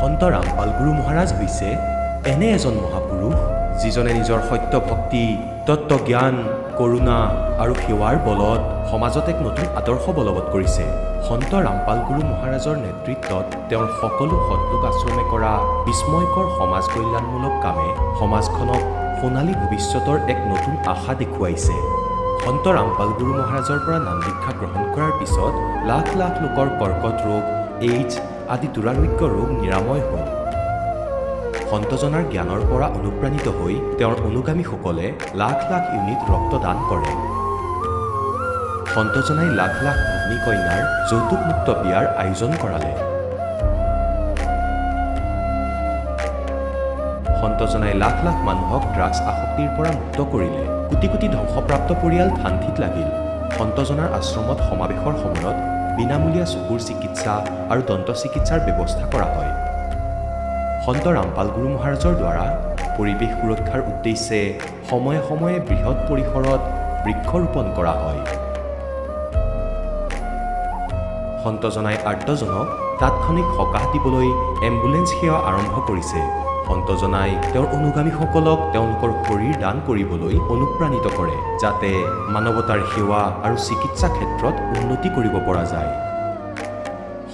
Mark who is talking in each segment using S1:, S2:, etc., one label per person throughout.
S1: সন্ত ৰামপাল গুৰু মহাৰাজ হৈছে এনে এজন মহাপুৰুষ যিজনে নিজৰ সত্য ভক্তি, তত্ত্বজ্ঞান, কৰোণা আৰু সেৱাৰ বলত সমাজত এক নতুন আদৰ্শ বলবৎ কৰিছে। সন্ত ৰামপাল গুৰু মহাৰাজৰ নেতৃত্বত তেওঁৰ সকলো সৎলোক আশ্ৰমে কৰা বিস্ময়কৰ সমাজ কল্যাণমূলক কামে সমাজখনক সোণালী ভৱিষ্যতৰ এক নতুন আশা দেখুৱাইছে। সন্ত ৰামপাল গুৰু মহাৰাজৰ পৰা নাম দীক্ষা গ্ৰহণ কৰাৰ পিছত লাখ লাখ লোকৰ কৰ্কট ৰোগ, এইডছ আদি দুৰাৰোগ্য ৰোগ নিৰাময় হ'ল। সন্তজনাৰ জ্ঞানৰ পৰা অনুপ্ৰাণিত হৈ তেওঁৰ অনুগামীসকলে লাখ লাখ ইউনিট ৰক্তদান কৰে। সন্তজনাই লাখ লাখ ভগ্নী কন্যাৰ যৌতুকমুক্ত বিয়াৰ আয়োজন কৰালে। সন্তজনাই লাখ লাখ মানুহক ড্ৰাগছ আসক্তিৰ পৰা মুক্ত কৰিলে। কোটি কোটি ধ্বংসপ্ৰাপ্ত পৰিয়াল শান্তিত লাগিল। সন্তজনাৰ আশ্ৰমত সমাৱেশৰ সময়ত বিনামূলীয়া চকুৰ চিকিৎসা আৰু দন্ত চিকিৎসাৰ ব্যৱস্থা কৰা হয়। সন্ত ৰামপাল গুৰু মহাৰাজৰ দ্বাৰা পৰিৱেশ সুৰক্ষাৰ উদ্দেশ্যে সময়ে সময়ে বৃহৎ পৰিসৰত বৃক্ষৰোপণ কৰা হয়। সন্তজনাই আৰ্তজনক তাৎক্ষণিক সকাহ দিবলৈ এম্বুলেন্স সেৱা আৰম্ভ কৰিছে। সন্তজনাই তেওঁৰ অনুগামীসকলক তেওঁলোকৰ শৰীৰ দান কৰিবলৈ অনুপ্ৰাণিত কৰে, যাতে মানৱতাৰ সেৱা আৰু চিকিৎসা ক্ষেত্ৰত উন্নতি কৰিব পৰা যায়।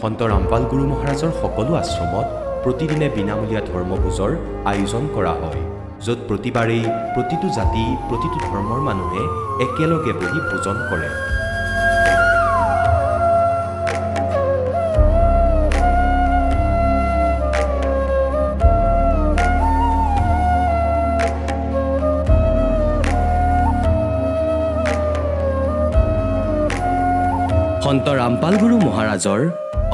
S1: সন্ত ৰামপাল গুৰু মহাৰাজৰ সকলো আশ্ৰমত প্ৰতিদিনে বিনামূলীয়া ধৰ্মভোজৰ আয়োজন কৰা হয়, য'ত প্ৰতিবাৰেই প্ৰতিটো জাতি, প্ৰতিটো ধৰ্মৰ মানুহে একেলগে বহি ভোজন কৰে। সন্ত ৰামপাল গুৰু মহাৰাজৰ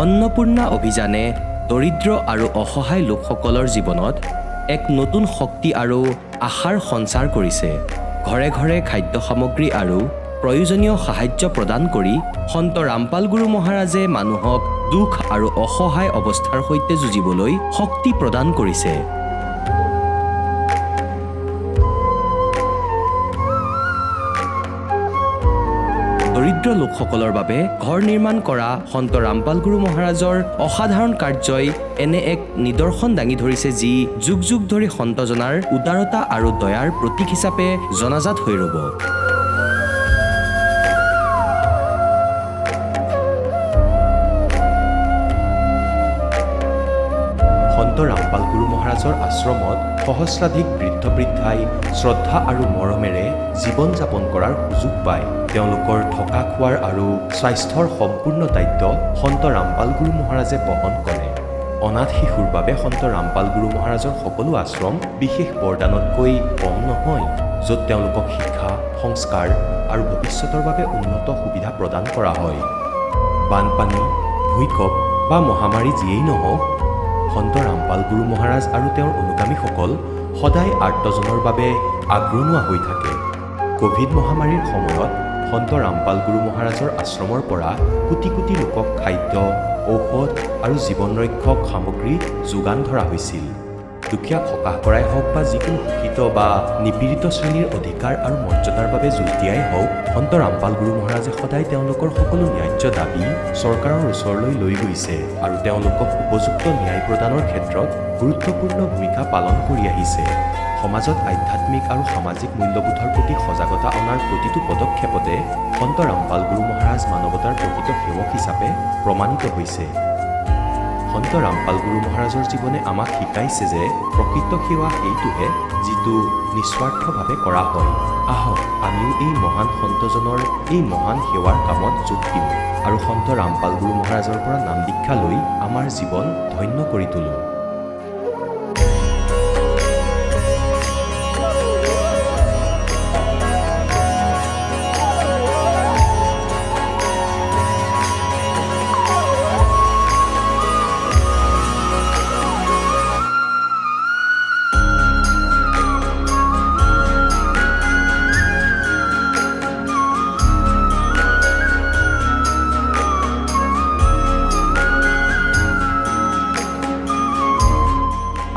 S1: অন্নপূৰ্ণা অভিযানে দৰিদ্ৰ আৰু অসহায় লোকসকলৰ জীৱনত এক নতুন শক্তি আৰু আশাৰ সঞ্চাৰ কৰিছে। ঘৰে ঘৰে খাদ্য সামগ্ৰী আৰু প্ৰয়োজনীয় সাহায্য প্ৰদান কৰি সন্ত ৰামপাল গুৰু মহাৰাজে মানুহক দুখ আৰু অসহায় অৱস্থাৰ সৈতে যুঁজিবলৈ শক্তি প্ৰদান কৰিছে। দৰিদ্ৰ লোকসকলৰ বাবে ঘৰ নিৰ্মাণ কৰা সন্ত ৰামপাল গুৰু মহাৰাজৰ অসাধাৰণ কাৰ্যই এনে এক নিদৰ্শন দাঙি ধৰিছে, যি যুগ যুগ ধৰি সন্তজনাৰ উদাৰতা আৰু দয়াৰ প্ৰতীক হিচাপে জনাজাত হৈ ৰ'ব। সন্ত ৰামপাল গুৰু মহাৰাজৰ আশ্ৰমত সহস্ৰাধিক বৃদ্ধ বৃদ্ধাই শ্ৰদ্ধা আৰু মৰমেৰে জীৱন যাপন কৰাৰ সুযোগ পায়। তেওঁলোকৰ থকা খোৱাৰ আৰু স্বাস্থ্যৰ সম্পূৰ্ণ দায়িত্ব সন্ত ৰামপাল গুৰু মহাৰাজে বহন কৰে। অনাথ শিশুৰ বাবে সন্ত ৰামপাল গুৰু মহাৰাজৰ সকলো আশ্ৰম বিশেষ বৰদানতকৈ কম নহয়, য'ত তেওঁলোকক শিক্ষা, সংস্কাৰ আৰু ভৱিষ্যতৰ বাবে উন্নত সুবিধা প্ৰদান কৰা হয়। বানপানী, ভূঁইকঁপ বা মহামাৰী যিয়েই নহওক, সন্ত ৰামপাল গুৰু মহাৰাজ আৰু তেওঁৰ অনুগামীসকল সদায় আৰ্তজনৰ বাবে আগৰণুৱা হৈ থাকে। ক'ভিড মহামাৰীৰ সময়ত সন্ত ৰামপাল গুৰু মহাৰাজৰ আশ্ৰমৰ পৰা কোটি কোটি লোকক খাদ্য, ঔষধ আৰু জীৱন ৰক্ষক সামগ্ৰী যোগান ধৰা হৈছিল। দুখীয়াক সকাহ কৰাই হওক বা যিকোনো শোষিত বা নিপীড়িত শ্ৰেণীৰ অধিকাৰ আৰু মৰ্যাদাৰ বাবে যুঁজ দিয়াই হওক, সন্ত ৰামপাল গুৰু মহাৰাজে সদায় তেওঁলোকৰ সকলো ন্যায্য দাবী চৰকাৰৰ ওচৰলৈ লৈ গৈছে আৰু তেওঁলোকক উপযুক্ত ন্যায় প্ৰদানৰ ক্ষেত্ৰত গুৰুত্বপূৰ্ণ ভূমিকা পালন কৰি আহিছে। সমাজত আধ্যাত্মিক আৰু সামাজিক মূল্যবোধৰ প্ৰতি সজাগতা অনাৰ প্ৰতিটো পদক্ষেপতে সন্ত ৰামপাল গুৰু মহাৰাজ মানৱতাৰ প্ৰকৃত সেৱক হিচাপে প্ৰমাণিত হৈছে। সন্ত ৰামপাল গুৰু মহাৰাজৰ জীৱনে আমাক শিকাইছে যে প্ৰকৃত সেৱা সেইটোহে যিটো নিস্বাৰ্থভাৱে কৰা হয়। আহক আমিও এই মহান সন্তজনৰ এই মহান সেৱাৰ কামত যোগ দিওঁ আৰু সন্ত ৰামপাল গুৰু মহাৰাজৰ পৰা নাম দীক্ষা লৈ আমাৰ জীৱন ধন্য কৰি তোলোঁ।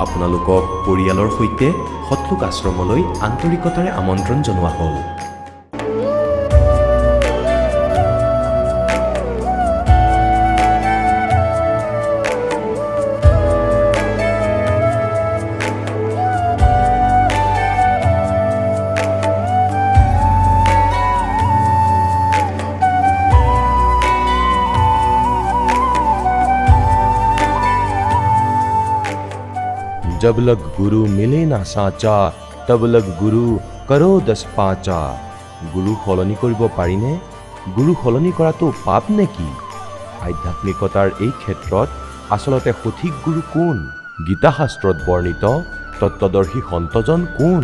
S1: আপোনালোকক পৰিয়ালৰ সৈতে সৎলোক আশ্ৰমলৈ আন্তৰিকতাৰে আমন্ত্ৰণ জনোৱা হ'ল। जब लग गुरु मिले ना साचा तब लग गुरु करो 10 पाचा। गुरु সলনি কৰিব পাৰিনে? গুৰু সলনি কৰাটো পাপ নেকি? আধ্যাত্মিকতাৰ এই ক্ষেত্ৰত আচলতে সঠিক গুৰু কোন? গীতা শাস্ত্ৰত বৰ্ণিত তত্ত্বদৰ্শী সন্তজন কোন?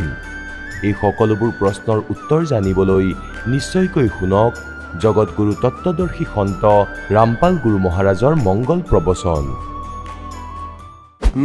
S1: এই সকলোবোৰ প্ৰশ্নৰ উত্তৰ জানিবলৈ নিশ্চয়কৈ শুনক জগতগুৰু তত্ত্বদৰ্শী সন্ত ৰামপাল গুৰু মহাৰাজৰ মংগল প্ৰবচন।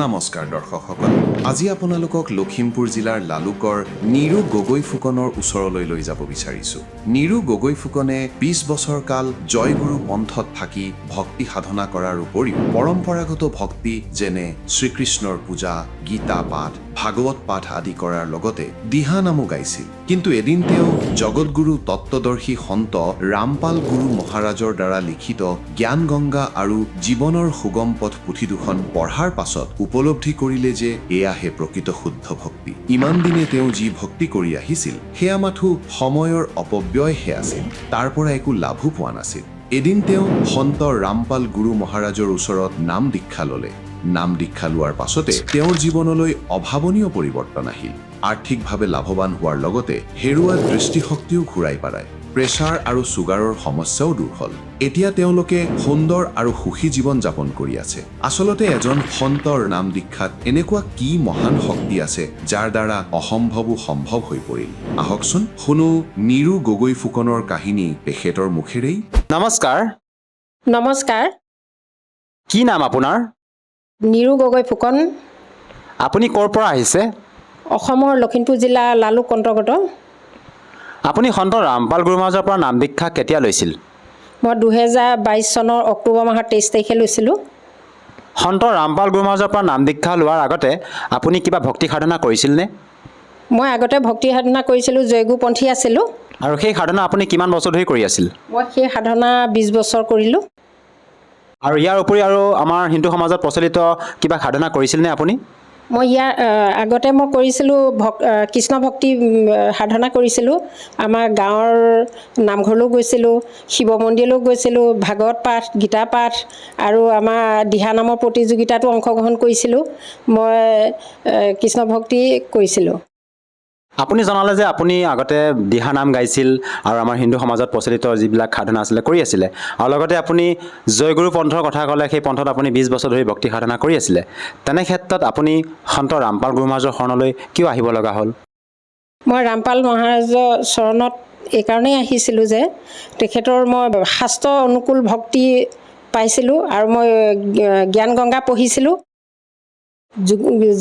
S2: নমস্কাৰ দৰ্শকসকল, আজি আপোনালোকক লখিমপুৰ জিলাৰ লালুকৰ নিৰু গগৈ ফুকনৰ ওচৰলৈ লৈ যাব বিচাৰিছোঁ। নিৰু গগৈ ফুকনে 20 বছৰ কাল জয়গুৰু পন্থত থাকি ভক্তি সাধনা কৰাৰ উপৰিও পৰম্পৰাগত ভক্তি যেনে শ্ৰীকৃষ্ণৰ পূজা, গীতা পাঠ, ভাগৱত পাঠ আদি কৰাৰ লগতে দিহা নামো গাইছিল। কিন্তু এদিন তেওঁ জগতগুৰু তত্ত্বদৰ্শী সন্ত ৰামপাল গুৰু মহাৰাজৰ দ্বাৰা লিখিত জ্ঞান গংগা আৰু জীৱনৰ সুগম পথ পুথি দুখন পঢ়াৰ পাছত উপলব্ধি কৰিলে যে এয়াহে প্ৰকৃত শুদ্ধ ভক্তি। ইমান দিনে তেওঁ যি ভক্তি কৰি আহিছিল সেয়া মাথো সময়ৰ অপব্যয়হে আছিল, তাৰ পৰা একো লাভো পোৱা নাছিল। এদিন তেওঁ সন্ত ৰামপাল গুৰু মহাৰাজৰ ওচৰত নাম দীক্ষা ল'লে। নাম দীক্ষা লোৱাৰ পাছতে তেওঁৰ জীৱনলৈ অভাৱনীয় পৰিৱৰ্তন আহিল। আৰ্থিকভাৱে লাভৱান হোৱাৰ লগতে হেৰুৱা দৃষ্টিশক্তিও ঘূৰাই পায়। প্ৰেছাৰ আৰু ছুগাৰৰ সমস্যাও দূৰ হ'ল। এতিয়া তেওঁলোকে সুন্দৰ আৰু সুখী জীৱন যাপন কৰি আছে। আচলতে এজন সন্তৰ নাম দীক্ষাত এনেকুৱা কি মহান শক্তি আছে যাৰ দ্বাৰা অসম্ভৱো সম্ভৱ হৈ পৰিল। আহকচোন শুনো নিৰু গগৈ ফুকনৰ কাহিনী তেখেতৰ মুখেৰেই।
S3: নমস্কাৰ।
S4: নমস্কাৰ,
S3: কি নাম আপোনাৰ?
S4: নিৰু গগৈ ফুকন,
S3: আপুনি ক'ৰ পৰা আহিছে?
S4: অসমৰ লখিমপুৰ জিলা লালুক অন্তৰ্গত।
S3: আপুনি সন্ত ৰামপাল গুৰু মহাৰাজৰ পৰা নাম দীক্ষা কেতিয়া লৈছিল?
S4: মই 2022 চনৰ অক্টোবৰ মাহৰ 23 তাৰিখে লৈছিলোঁ।
S3: সন্ত ৰামপাল গুৰু মহাৰাজৰ পৰা নাম দীক্ষা লোৱাৰ আগতে আপুনি কিবা ভক্তি সাধনা কৰিছিলনে?
S4: মই আগতে ভক্তি সাধনা কৰিছিলোঁ, জয়গুৰুপন্থী আছিলোঁ।
S3: আৰু সেই সাধনা আপুনি কিমান বছৰ ধৰি কৰি আছিল?
S4: মই সেই সাধনা 20 বছৰ কৰিলোঁ।
S3: আৰু ইয়াৰ উপৰি আৰু আমাৰ হিন্দু সমাজত প্ৰচলিত কিবা সাধনা কৰিছিলনে আপুনি?
S4: মই ইয়াৰ আগতে মই কৰিছিলোঁ কৃষ্ণ ভক্তি সাধনা কৰিছিলোঁ। আমাৰ গাঁৱৰ নামঘৰলৈও গৈছিলোঁ, শিৱ মন্দিৰলৈও গৈছিলোঁ, ভাগৱত পাঠ, গীতা পাঠ আৰু আমাৰ দিহানামৰ প্ৰতিযোগিতাতো অংশগ্ৰহণ কৰিছিলোঁ। মই কৃষ্ণ ভক্তি কৰিছিলোঁ।
S3: আপুনি জনালে যে আপুনি আগতে দিহানাম গাইছিল আৰু আমাৰ হিন্দু সমাজত প্ৰচলিত যিবিলাক সাধনা আছিলে কৰি আছিলে, আৰু লগতে আপুনি জয়গুৰু পন্থৰ কথা ক'লে। সেই পন্থত আপুনি 20 বছৰ ধৰি ভক্তি সাধনা কৰি আছিলে। তেনে ক্ষেত্ৰত আপুনি সন্ত ৰামপাল গুৰু মহাৰাজৰ শৰণলৈ কিয় আহিব লগা হ'ল?
S4: মই ৰামপাল মহাৰাজৰ চৰণত এইকাৰণেই আহিছিলোঁ যে তেখেতৰ মই শাস্ত্ৰ অনুকূল ভক্তি পাইছিলোঁ আৰু মই জ্ঞান গংগা পঢ়িছিলোঁ,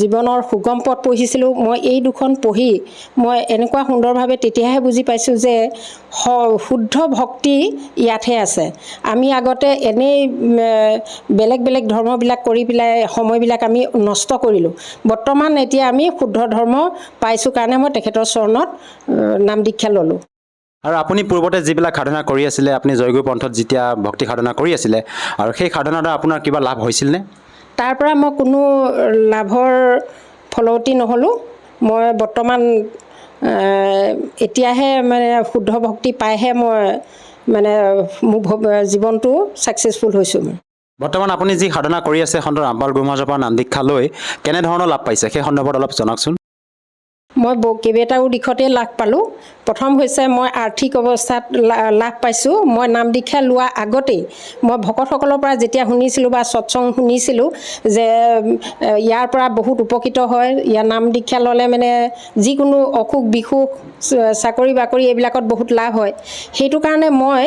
S4: জীৱনৰ সুগম পথ পঢ়িছিলোঁ। মই এই দুখন পঢ়ি মই এনেকুৱা সুন্দৰভাৱে তেতিয়াহে বুজি পাইছোঁ যে শুদ্ধ ভক্তি ইয়াতহে আছে। আমি আগতে এনেই বেলেগ বেলেগ ধৰ্মবিলাক কৰি পেলাই সময়বিলাক আমি নষ্ট কৰিলোঁ। বৰ্তমান এতিয়া আমি শুদ্ধ ধৰ্ম পাইছোঁ কাৰণে মই তেখেতৰ চৰণত নাম দীক্ষা ল'লোঁ।
S3: আৰু আপুনি পূৰ্বতে যিবিলাক সাধনা কৰি আছিলে, আপুনি জয়গুৰু পন্থত যেতিয়া ভক্তি সাধনা কৰি আছিলে, আৰু সেই সাধনাৰ দ্বাৰা আপোনাৰ কিবা লাভ হৈছিলনে?
S4: তাৰ পৰা মই কোনো লাভৰ ফলৱতী নহ'লোঁ। মই বৰ্তমান এতিয়াহে মানে শুদ্ধ ভক্তি পাইহে মই মানে মোৰ জীৱনটো ছাকচেছফুল হৈছোঁ।
S3: বৰ্তমান আপুনি যি সাধনা কৰি আছে সন্ত ৰামপাল গুৰু মহাৰাজৰ পৰা নাম দীক্ষা লৈ কেনেধৰণৰ লাভ পাইছে সেই সন্দৰ্ভত অলপ জনাওকচোন।
S4: মই কেইবাটাও দিশতে লাভ পালোঁ। প্ৰথম হৈছে মই আৰ্থিক অৱস্থাত লাভ পাইছোঁ। মই নাম দীক্ষা লোৱা আগতেই মই ভকতসকলৰ পৰা যেতিয়া শুনিছিলোঁ বা সৎসং শুনিছিলোঁ যে ইয়াৰ পৰা বহুত উপকৃত হয়, ইয়াৰ নাম দীক্ষা ল'লে মানে যিকোনো অসুখ বিসুখ, চাকৰি বাকৰি এইবিলাকত বহুত লাভ হয়। সেইটো কাৰণে মই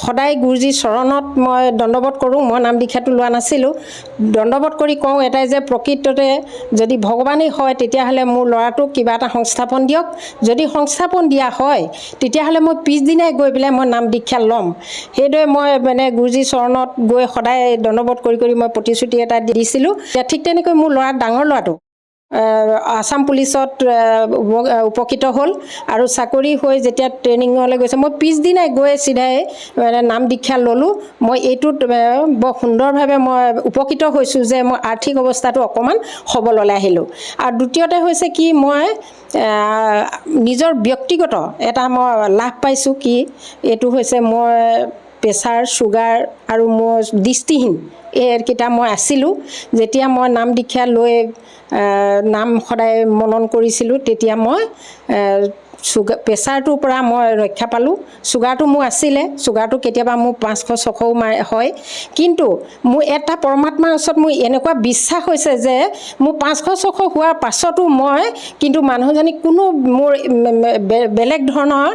S4: সদায় গুৰুজীৰ চৰণত মই দণ্ডবোধ কৰোঁ। মই নাম দীক্ষাটো লোৱা নাছিলোঁ। দণ্ডবোধ কৰি কওঁ এটাই যে প্ৰকৃততে যদি ভগৱানেই হয় তেতিয়াহ'লে মোৰ ল'ৰাটোক কিবা এটা সংস্থাপন দিয়ক। যদি সংস্থাপন দিয়া হয় তেতিয়াহ'লে মই পিছদিনাই গৈ পেলাই মই নাম দীক্ষা ল'ম। সেইদৰে মই মানে গুৰুজীৰ চৰণত গৈ সদায় দণ্ডবোধ কৰি কৰি মই প্ৰতিশ্ৰুতি এটা দিছিলোঁ। ঠিক তেনেকৈ মোৰ ডাঙৰ ল'ৰাটো আসাম পুলিচত উপকৃত হ'ল আৰু চাকৰি হৈ যেতিয়া ট্ৰেইনিঙলৈ গৈছে মই পিছদিনাই গৈ চিধাই নাম দীক্ষা ল'লোঁ। মই এইটোত বৰ সুন্দৰভাৱে মই উপকৃত হৈছোঁ যে মই আৰ্থিক অৱস্থাটো অকণমান সবললৈ আহিলোঁ। আৰু দ্বিতীয়তে হৈছে কি, মই নিজৰ ব্যক্তিগত এটা মই লাভ পাইছোঁ কি, এইটো হৈছে মই প্ৰেছাৰ, ছুগাৰ আৰু মোৰ দৃষ্টিহীন এইকেইটা মই আছিলোঁ। যেতিয়া মই নাম দীক্ষা লৈ নাম সদায় মনন কৰিছিলোঁ, তেতিয়া মই প্ৰেছাৰটোৰ পৰা মই ৰক্ষা পালোঁ। চুগাৰটো মোৰ আছিলে, চুগাৰটো কেতিয়াবা মোৰ 500-600ও হয়, কিন্তু মোৰ এটা পৰমাত্মাৰ ওচৰত মোৰ এনেকুৱা বিশ্বাস হৈছে যে মোৰ 500-600 হোৱাৰ পাছতো মই কিন্তু মানুহজনী কোনো মোৰ বেলেগ ধৰণৰ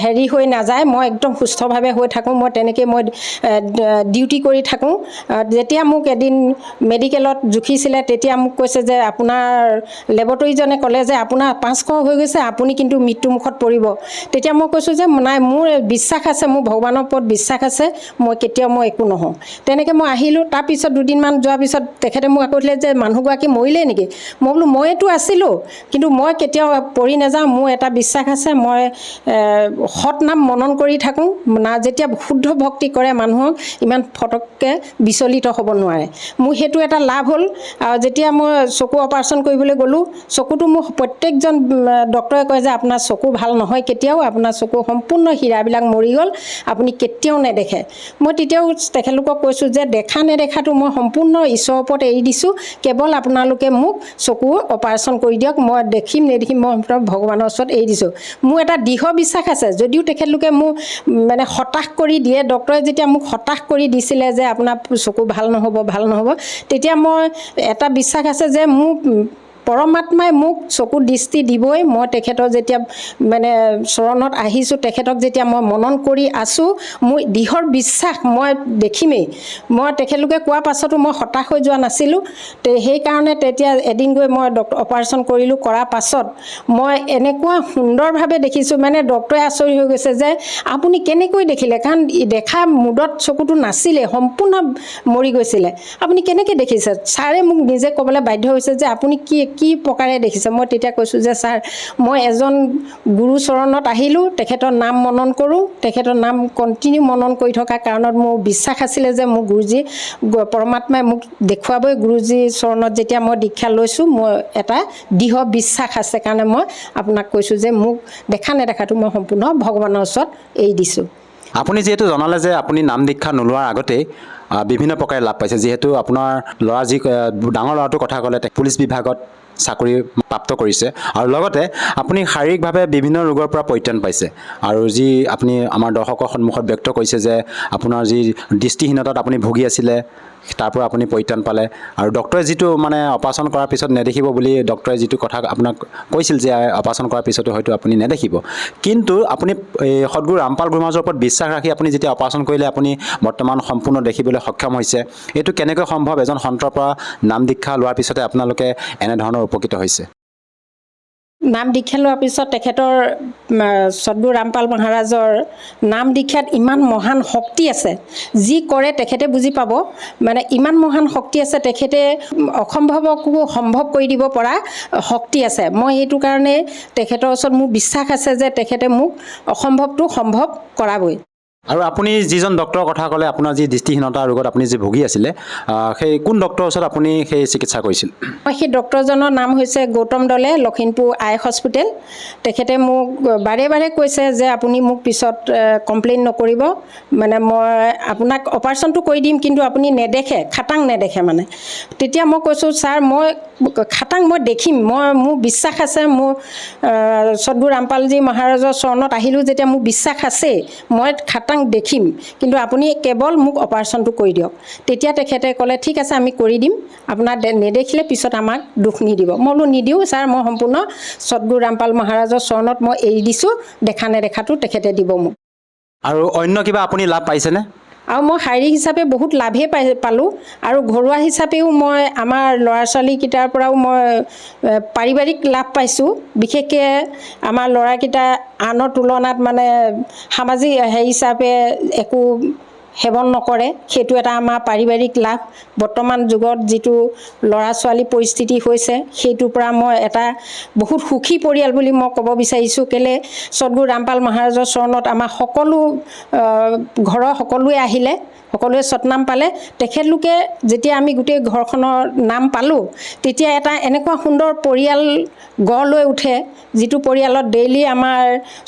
S4: হেৰি হৈ নাযায়, মই একদম সুস্থভাৱে হৈ থাকোঁ। মই তেনেকৈ মই ডিউটি কৰি থাকোঁ। যেতিয়া মোক এদিন মেডিকেলত জুখিছিলে, তেতিয়া মোক কৈছে যে আপোনাৰ লেবৰেটৰীজনে ক'লে যে আপোনাৰ 500 হৈ গৈছে, আপুনি কিন্তু মৃত্যুমুখত পৰিব। তেতিয়া মই কৈছোঁ যে নাই, মোৰ বিশ্বাস আছে, মোৰ ভগৱানৰ ওপৰত বিশ্বাস আছে, মই কেতিয়াও মই একো নহওঁ। তেনেকৈ মই আহিলোঁ। তাৰপিছত দুদিনমান যোৱাৰ পিছত তেখেতে মোক আকৌ সুধিলে যে মানুহগৰাকী মৰিলে নেকি? মই বোলো মইতো আছিলোঁ, কিন্তু মই কেতিয়াও পৰি নাযাওঁ, মোৰ এটা বিশ্বাস আছে। মই সৎ নাম মনন কৰি থাকোঁ। যেতিয়া শুদ্ধ ভক্তি কৰে মানুহক ইমান ফটককৈ বিচলিত হ'ব নোৱাৰে। মোৰ সেইটো এটা লাভ হ'ল। আৰু যেতিয়া মই চকু অপাৰেশ্যন কৰিবলৈ গ'লোঁ, চকুটো মোক প্ৰত্যেকজন ডক্তৰে কয় যে আপোনাৰ চকু ভাল নহয় কেতিয়াও, আপোনাৰ চকু সম্পূৰ্ণ হীৰাবিলাক মৰি গ'ল, আপুনি কেতিয়াও নেদেখে। মই তেতিয়াও তেখেতলোকক কৈছোঁ যে দেখা নেদেখাটো মই সম্পূৰ্ণ ঈশ্বৰৰ ওপৰত এৰি দিছোঁ, কেৱল আপোনালোকে মোক চকু অপাৰেশ্যন কৰি দিয়ক, মই দেখিম নেদেখিম মই ভগৱানৰ ওচৰত এৰি দিছোঁ। মোৰ এটা দৃঢ় বিশ্বাস আছে। যদিও তেখেতলোকে মোক মানে হতাশ কৰি দিয়ে, ডক্তৰে যেতিয়া মোক হতাশ কৰি দিছিলে যে আপোনাৰ চকু ভাল নহ'ব, তেতিয়া মই এটা বিশ্বাস আছে যে মোক পৰমাত্মাই মোক চকু দৃষ্টি দিবই। মই তেখেতৰ যেতিয়া মানে চৰণত আহিছোঁ, তেখেতক যেতিয়া মই মনন কৰি আছোঁ, মোৰ দৃঢ় বিশ্বাস মই দেখিমেই। মই তেখেতলোকে কোৱাৰ পাছতো মই হতাশ হৈ যোৱা নাছিলোঁ। সেইকাৰণে তেতিয়া এদিন গৈ মই অপাৰেশ্যন কৰিলোঁ। কৰাৰ পাছত মই এনেকুৱা সুন্দৰভাৱে দেখিছোঁ, মানে ডক্তৰে আচৰিত হৈ গৈছে যে আপুনি কেনেকৈ দেখিলে, কাৰণ দেখা মুদত চকুটো নাছিলে, সম্পূৰ্ণ মৰি গৈছিলে, আপুনি কেনেকৈ দেখিছে? ছাৰে মোক নিজে ক'বলৈ বাধ্য হৈছে যে আপুনি কি প্ৰকাৰে দেখিছে? মই তেতিয়া কৈছোঁ যে ছাৰ, মই এজন গুৰু চৰণত আহিলোঁ, তেখেতৰ নাম মনন কৰোঁ, তেখেতৰ নাম কণ্টিনিউ মনন কৰি থকাৰ কাৰণত মোৰ বিশ্বাস আছিলে যে মোৰ গুৰুজী পৰমাত্মাই মোক দেখুৱাবই। গুৰুজীৰ চৰণত যেতিয়া মই দীক্ষা লৈছোঁ, মোৰ এটা দৃঢ় বিশ্বাস আছে কাৰণে মই আপোনাক কৈছোঁ যে মোক দেখা নেদেখাটো মই সম্পূৰ্ণ ভগৱানৰ ওচৰত এৰি দিছোঁ।
S3: আপুনি যিহেতু জনালে যে আপুনি নাম দীক্ষা নোলোৱাৰ আগতেই বিভিন্ন প্ৰকাৰে লাভ পাইছে, যিহেতু আপোনাৰ ল'ৰা ডাঙৰ ল'ৰাটোৰ কথা ক'লে পুলিচ বিভাগত চাকৰি প্ৰাপ্ত কৰিছে, আৰু লগতে আপুনি শাৰীৰিকভাৱে বিভিন্ন ৰোগৰ পৰা পৰিত্ৰাণ পাইছে, আৰু যি আপুনি আমাৰ দৰ্শকৰ সন্মুখত ব্যক্ত কৰিছে যে আপোনাৰ যি দৃষ্টিহীনতাত আপুনি ভুগি আছিলে, তাৰ পৰা আপুনি পৰিত্ৰাণ পালে, আৰু ডক্টৰে যিটো মানে অপাৰেশ্যন কৰাৰ পিছত নেদেখিব বুলি ডক্টৰে যিটো কথা আপোনাক কৈছিল যে অপাৰেশ্যন কৰাৰ পিছতো হয়তো আপুনি নেদেখিব, কিন্তু আপুনি সদগুৰু ৰামপাল গুৰু মহাৰাজৰ ওপৰত বিশ্বাস ৰাখি আপুনি যেতিয়া অপাৰেশ্যন কৰিলে আপুনি বৰ্তমান সম্পূৰ্ণ দেখিবলৈ সক্ষম হৈছে। এইটো কেনেকৈ সম্ভৱ? এজন সন্তৰ পৰা নাম দীক্ষা লোৱাৰ পিছতে আপোনালোকে এনেধৰণৰ উপকৃত হৈছে?
S4: নাম দীক্ষা লোৱাৰ পিছত তেখেতৰ সদগুৰু ৰামপাল মহাৰাজৰ নাম দীক্ষাত ইমান মহান শক্তি আছে, যি কৰে তেখেতে বুজি পাব। মানে ইমান মহান শক্তি আছে, তেখেতে অসম্ভৱকো সম্ভৱ কৰি দিব পৰা শক্তি আছে। মই সেইটো কাৰণে তেখেতৰ ওচৰত মোৰ বিশ্বাস আছে যে তেখেতে মোক অসম্ভৱটো সম্ভৱ কৰাবই।
S3: আৰু আপুনি যিজন ডক্টৰৰ কথা ক'লে, আপোনাৰ যি দৃষ্টিহীনতা ৰোগত আপুনি যি ভুগি আছিলে, সেই কোন ডক্টৰৰ ওচৰত আপুনি সেই চিকিৎসা কৰিছিল?
S4: মই সেই ডক্টৰজনৰ নাম হৈছে গৌতম দলে, লখিমপুৰ আই হস্পিটেল। তেখেতে মোক বাৰে বাৰে কৈছে যে আপুনি মোক পিছত কমপ্লেইন নকৰিব, মানে মই আপোনাক অপাৰেশ্যনটো কৰি দিম, কিন্তু আপুনি নেদেখে, খাটাং নেদেখে মানে। তেতিয়া মই কৈছোঁ ছাৰ, মই খাটাং মই দেখিম, মোৰ বিশ্বাস আছে, মোৰ সদগুৰু ৰামপালজী মহাৰাজৰ চৰণত আহিলোঁ যেতিয়া মোৰ বিশ্বাস আছে, মই খাটাং দেখিম, কিন্তু আপুনি কেৱল মোক অপাৰেশ্যনটো কৰি দিয়ক। তেতিয়া তেখেতে ক'লে ঠিক আছে আমি কৰি দিম, আপোনাৰ নেদেখিলে পিছত আমাক দুখ নিদিব। মই বোলো নিদিওঁ ছাৰ, মই সম্পূৰ্ণ সদগুৰু ৰামপাল মহাৰাজৰ চৰণত মই এৰি দিছোঁ, দেখা নেদেখাটো তেখেতে দিব মোক।
S3: আৰু অন্য কিবা আপুনি লাভ পাইছেনে?
S4: আৰু মই শাৰীৰিক হিচাপে বহুত লাভেই পালোঁ, আৰু ঘৰুৱা হিচাপেও মই আমাৰ ল'ৰা ছোৱালীকেইটাৰ পৰাও মই পাৰিবাৰিক লাভ পাইছোঁ। বিশেষকৈ আমাৰ ল'ৰাকেইটা আনৰ তুলনাত মানে সামাজিক হিচাপে একো সেৱন নকৰে, সেইটো এটা আমাৰ পাৰিবাৰিক লাভ। বৰ্তমান যুগত যিটো ল'ৰা ছোৱালী পৰিস্থিতি হৈছে, সেইটোৰ পৰা মই এটা বহুত সুখী পৰিয়াল বুলি মই ক'ব বিচাৰিছোঁ। কেলৈ সদগুৰু ৰামপাল মহাৰাজৰ চৰণত আমাৰ সকলো ঘৰৰ সকলোৱে আহিলে, সকলোৱে সতনাম পালে। তেখেতলোকে যেতিয়া আমি গোটেই ঘৰখনৰ নাম পালোঁ, তেতিয়া এটা এনেকুৱা সুন্দৰ পৰিয়াল গঢ় লৈ উঠে, যিটো পৰিয়ালত ডেইলি আমাৰ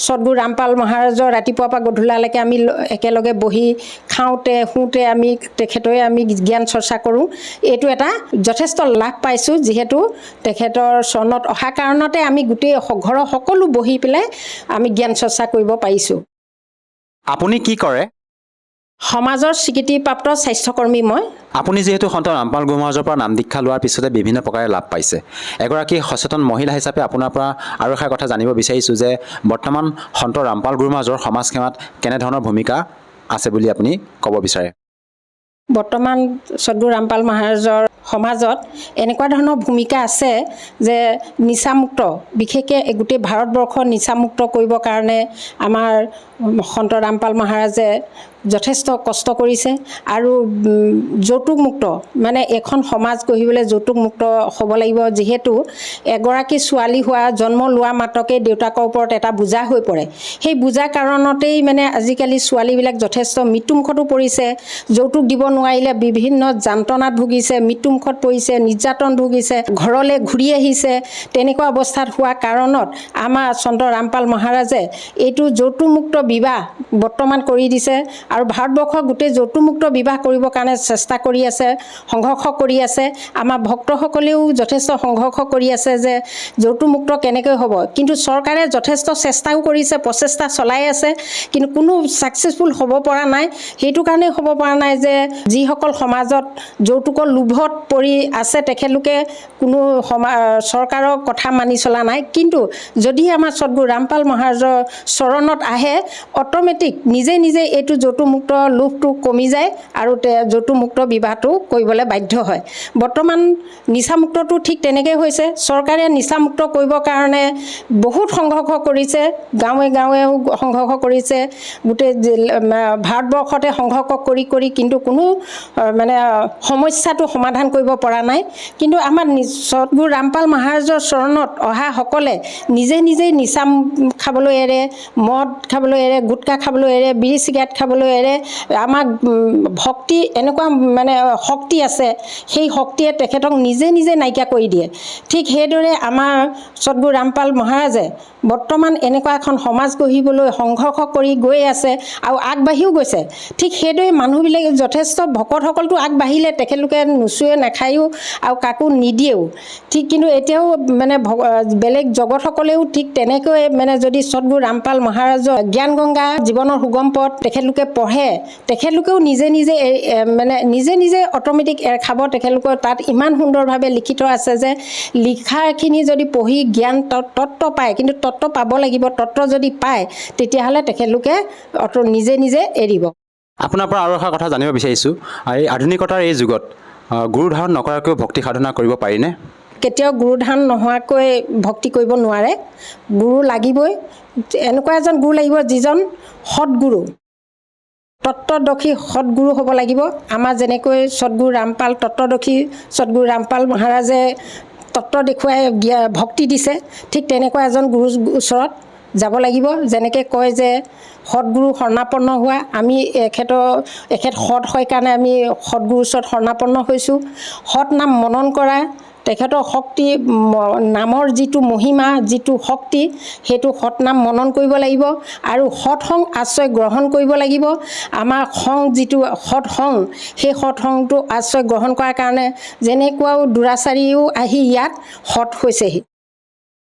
S4: সদগুৰু ৰামপাল মহাৰাজৰ ৰাতিপুৱাৰ পৰা গধূলালৈকে আমি একেলগে বহি খাওঁতে শুওঁতে আমি তেখেতৰে আমি জ্ঞান চৰ্চা কৰোঁ। এইটো এটা যথেষ্ট লাভ পাইছোঁ, যিহেতু তেখেতৰ চৰণত অহা কাৰণতে আমি গোটেই ঘৰৰ সকলো বহি পেলাই আমি জ্ঞান চৰ্চা কৰিব পাৰিছোঁ।
S3: আপুনি কি কৰে?
S4: সমাজৰ স্বীকৃতিপ্ৰাপ্ত স্বাস্থ্যকৰ্মী মই।
S3: আপুনি যিহেতু সন্ত ৰামপাল গুৰু মহাৰাজৰ পৰা নাম দীক্ষা লোৱাৰ পিছতে বিভিন্ন প্ৰকাৰে লাভ পাইছে, এগৰাকী সচেতন মহিলা হিচাপে আপোনাৰ পৰা আৰু এষাৰ কথা জানিব বিচাৰিছোঁ যে বৰ্তমান সন্ত ৰামপাল গুৰু মহাৰাজৰ সমাজ সেৱাত কেনেধৰণৰ ভূমিকা আছে বুলি আপুনি ক'ব বিচাৰে?
S4: বৰ্তমান সদগুৰু ৰামপাল মহাৰাজৰ সমাজত এনেকুৱা ধৰণৰ ভূমিকা আছে যে নিচামুক্ত, বিশেষকৈ গোটেই ভাৰতবৰ্ষ নিচামুক্ত কৰিবৰ কাৰণে আমাৰ সন্ত ৰামপাল মহাৰাজে যথেষ্ট কষ্ট কৰিছে। আৰু যৌতুকমুক্ত, মানে এখন সমাজ গঢ়িবলৈ যৌতুকমুক্ত হ'ব লাগিব, যিহেতু এগৰাকী ছোৱালী জন্ম লোৱা মাত্ৰকে দেউতাকৰ ওপৰত এটা বোজা হৈ পৰে। সেই বোজা কাৰণতেই মানে আজিকালি ছোৱালীবিলাক যথেষ্ট মৃত্যুমুখতো পৰিছে। যৌতুক দিব নোৱাৰিলে বিভিন্ন যন্ত্ৰণাত ভুগিছে, মৃত্যুমুখত পৰিছে, নিৰ্যাতন ভুগিছে, ঘৰলৈ ঘূৰি আহিছে। তেনেকুৱা অৱস্থাত হোৱা কাৰণত আমাৰ সন্ত ৰামপাল মহাৰাজে এইটো যৌতুকমুক্ত বিবাহ বৰ্তমান কৰি দিছে। আৰু ভাৰতবৰ্ষৰ গোটেই যৌতুকমুক্ত বিবাহ কৰিবৰ কাৰণে চেষ্টা কৰি আছে, সংঘৰ্ষ কৰি আছে। আমাৰ ভক্তসকলেও যথেষ্ট সংঘৰ্ষ কৰি আছে যে যৌতুকমুক্ত কেনেকৈ হ'ব। কিন্তু চৰকাৰে যথেষ্ট চেষ্টাও কৰিছে, প্ৰচেষ্টা চলাই আছে, কিন্তু কোনো ছাকচেছফুল হ'ব পৰা নাই। সেইটো কাৰণেই হ'ব পৰা নাই যে যিসকল সমাজত যৌতুকৰ লোভত পৰি আছে, তেখেতলোকে কোনো চৰকাৰৰ কথা মানি চলা নাই। কিন্তু যদি আমাৰ সদগুৰু ৰামপাল মহাৰাজৰ চৰণত আহে, অট'মেটিক নিজে নিজে এইটো যৌতুকমুক্ত লোভটো কমি যায় আৰু যৌতুকমুক্ত বিবাহটো কৰিবলৈ বাধ্য হয়। বৰ্তমান নিচামুক্তটো ঠিক তেনেকৈ হৈছে। চৰকাৰে নিচামুক্ত কৰিবৰ কাৰণে বহুত সংঘৰ্ষ কৰিছে, গাঁৱে গাঁৱেও সংঘৰ্ষ কৰিছে, গোটেই ভাৰতবৰ্ষতে সংঘৰ্ষ কৰি কৰি কিন্তু কোনো মানে সমস্যাটো সমাধান কৰিব পৰা নাই। কিন্তু আমাৰ সদগুৰু ৰামপাল মহাৰাজৰ চৰণত অহাসকলে নিজে নিজেই নিচা খাবলৈ এৰে, মদ খাবলৈ এৰে, গুটখা খাবলৈ এৰে, বিড়ি চিগাৰেট খাবলৈ এৰে। আমাক ভক্তি এনেকুৱা মানে শক্তি আছে, সেই শক্তিয়ে তেখেতক নিজে নিজে নাইকিয়া কৰি দিয়ে। ঠিক সেইদৰে আমাৰ সদগুৰু ৰামপাল মহাৰাজে বৰ্তমান এনেকুৱা এখন সমাজ গঢ়িবলৈ সংঘৰ্ষ কৰি গৈ আছে আৰু আগবাঢ়িও গৈছে। ঠিক সেইদৰে মানুহবিলাকে যথেষ্ট ভকতসকলটো আগবাঢ়িলে, তেখেতলোকে নুচুৱে নাখায়ো আৰু কাকো নিদিয়েও। ঠিক কিন্তু এতিয়াও মানে বেলেগ জগতসকলেও ঠিক তেনেকৈ মানে যদি সদগুৰু ৰামপাল মহাৰাজৰ জ্ঞান গংগা জীৱনৰ সুগম পথ তেখেতলোকে পঢ়ে, তেখেতলোকেও নিজে নিজে মানে নিজে নিজে অট'মেটিক এৰ খাব। তেখেতলোকৰ তাত ইমান সুন্দৰভাৱে লিখিত আছে যে লিখাখিনি যদি পঢ়ি জ্ঞান তত্ত্ব পায়, কিন্তু তত্ত্ব পাব লাগিব, তত্ত্ব যদি পায় তেতিয়াহ'লে তেখেতলোকে নিজে নিজে এৰিব।
S3: আপোনাৰ পৰা আৰু এষাৰ কথা জানিব বিচাৰিছোঁ, এই আধুনিকতাৰ এই যুগত গুৰু ধাৰণ নকৰাকৈও ভক্তি সাধনা কৰিব পাৰিনে?
S4: কেতিয়াও গুৰু ধাৰণ নোহোৱাকৈ ভক্তি কৰিব নোৱাৰে। গুৰু লাগিবই, এনেকুৱা এজন গুৰু লাগিব যিজন সৎগুৰু, তত্ত্বদৰ্শী সৎগুৰু হ'ব লাগিব। আমাৰ যেনেকৈ সদগুৰু ৰামপাল তত্ত্বদৰ্শী সদগুৰু ৰামপাল মহাৰাজে তত্ত্ব দেখুৱাই ভক্তি দিছে, ঠিক তেনেকুৱা এজন গুৰুৰ ওচৰত যাব লাগিব। যেনেকৈ কয় যে সৎগুৰু শৰণাপন্ন হোৱা, আমি এখেত সৎ হয় কাৰণে আমি সৎগুৰুৰ ওচৰত শৰণাপন্ন হৈছোঁ। সৎ নাম মনন কৰা, তেখেতৰ শক্তি, নামৰ যিটো মহিমা, যিটো শক্তি, সেইটো সৎনাম মনন কৰিব লাগিব আৰু সৎসং আশ্ৰয় গ্ৰহণ কৰিব লাগিব। আমাৰ সং যিটো সৎসং, সেই সৎসংটো আশ্ৰয় গ্ৰহণ কৰাৰ কাৰণে যেনেকুৱাও দুৰাচাৰীও আহি ইয়াত সৎ হৈছেহি।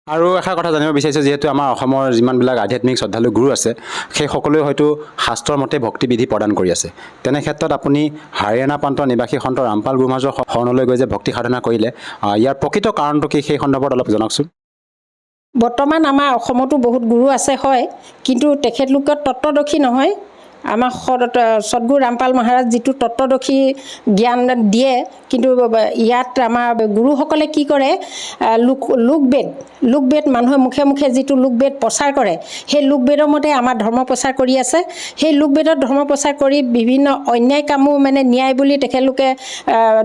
S3: আৰু এষাৰ কথা জানিব বিচাৰিছোঁ, যিহেতু আমাৰ অসমৰ যিমানবিলাক আধ্যাত্মিক শ্ৰদ্ধালু গুৰু আছে, সেই সকলোৱে হয়তো শাস্ত্ৰৰ মতে ভক্তিবিধি প্ৰদান কৰি আছে। তেনে ক্ষেত্ৰত আপুনি হাৰিয়ানা প্ৰান্তৰ নিবাসী সন্ত ৰামপাল গুৰু মহাৰাজৰ শৰণলৈ গৈ যে ভক্তি সাধনা কৰিলে, ইয়াৰ প্ৰকৃত কাৰণটো কি, সেই সন্দৰ্ভত অলপ জনাওকচোন।
S4: বৰ্তমান আমাৰ অসমতো বহুত গুৰু আছে হয়, কিন্তু তেখেতলোকৰ তত্ত্বদৰ্শী নহয়। আমাৰ সদগুৰু ৰামপাল মহাৰাজ যিটো তত্ত্বদৰ্শী জ্ঞান দিয়ে, কিন্তু ইয়াত আমাৰ গুৰুসকলে কি কৰে, লোকবেদ মানুহৰ মুখে মুখে যিটো লোকবেদ প্ৰচাৰ কৰে, সেই লোকবেদৰ মতে আমাৰ ধৰ্ম প্ৰচাৰ কৰি আছে। সেই লোকবেদত ধৰ্ম প্ৰচাৰ কৰি বিভিন্ন অন্যায় কামো মানে ন্যায় বুলি তেখেতলোকে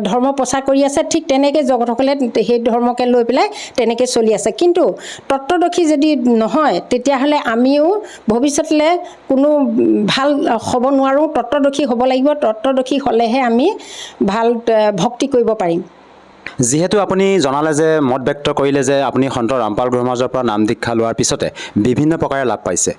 S4: ধৰ্ম প্ৰচাৰ কৰি আছে। ঠিক তেনেকৈ জগতসকলে সেই ধৰ্মকে লৈ পেলাই তেনেকৈ চলি আছে। কিন্তু তত্ত্বদৰ্শী যদি নহয়, তেতিয়াহ'লে আমিও ভৱিষ্যতলৈ কোনো ভাল হ'ব নোৱাৰোঁ, তত্ত্বদৰ্শী হ'ব লাগিব। তত্ত্বদৰ্শী হ'লেহে আমি ভাল ভক্তি কৰিব পাৰিম।
S3: যিহেতু আপুনি জনালে যে মত ব্যক্ত কৰিলে যে আপুনি সন্ত ৰামপাল গুৰু মহাৰাজৰ পৰা নাম দীক্ষা লোৱাৰ পিছতে বিভিন্ন প্ৰকাৰে লাভ পাইছে,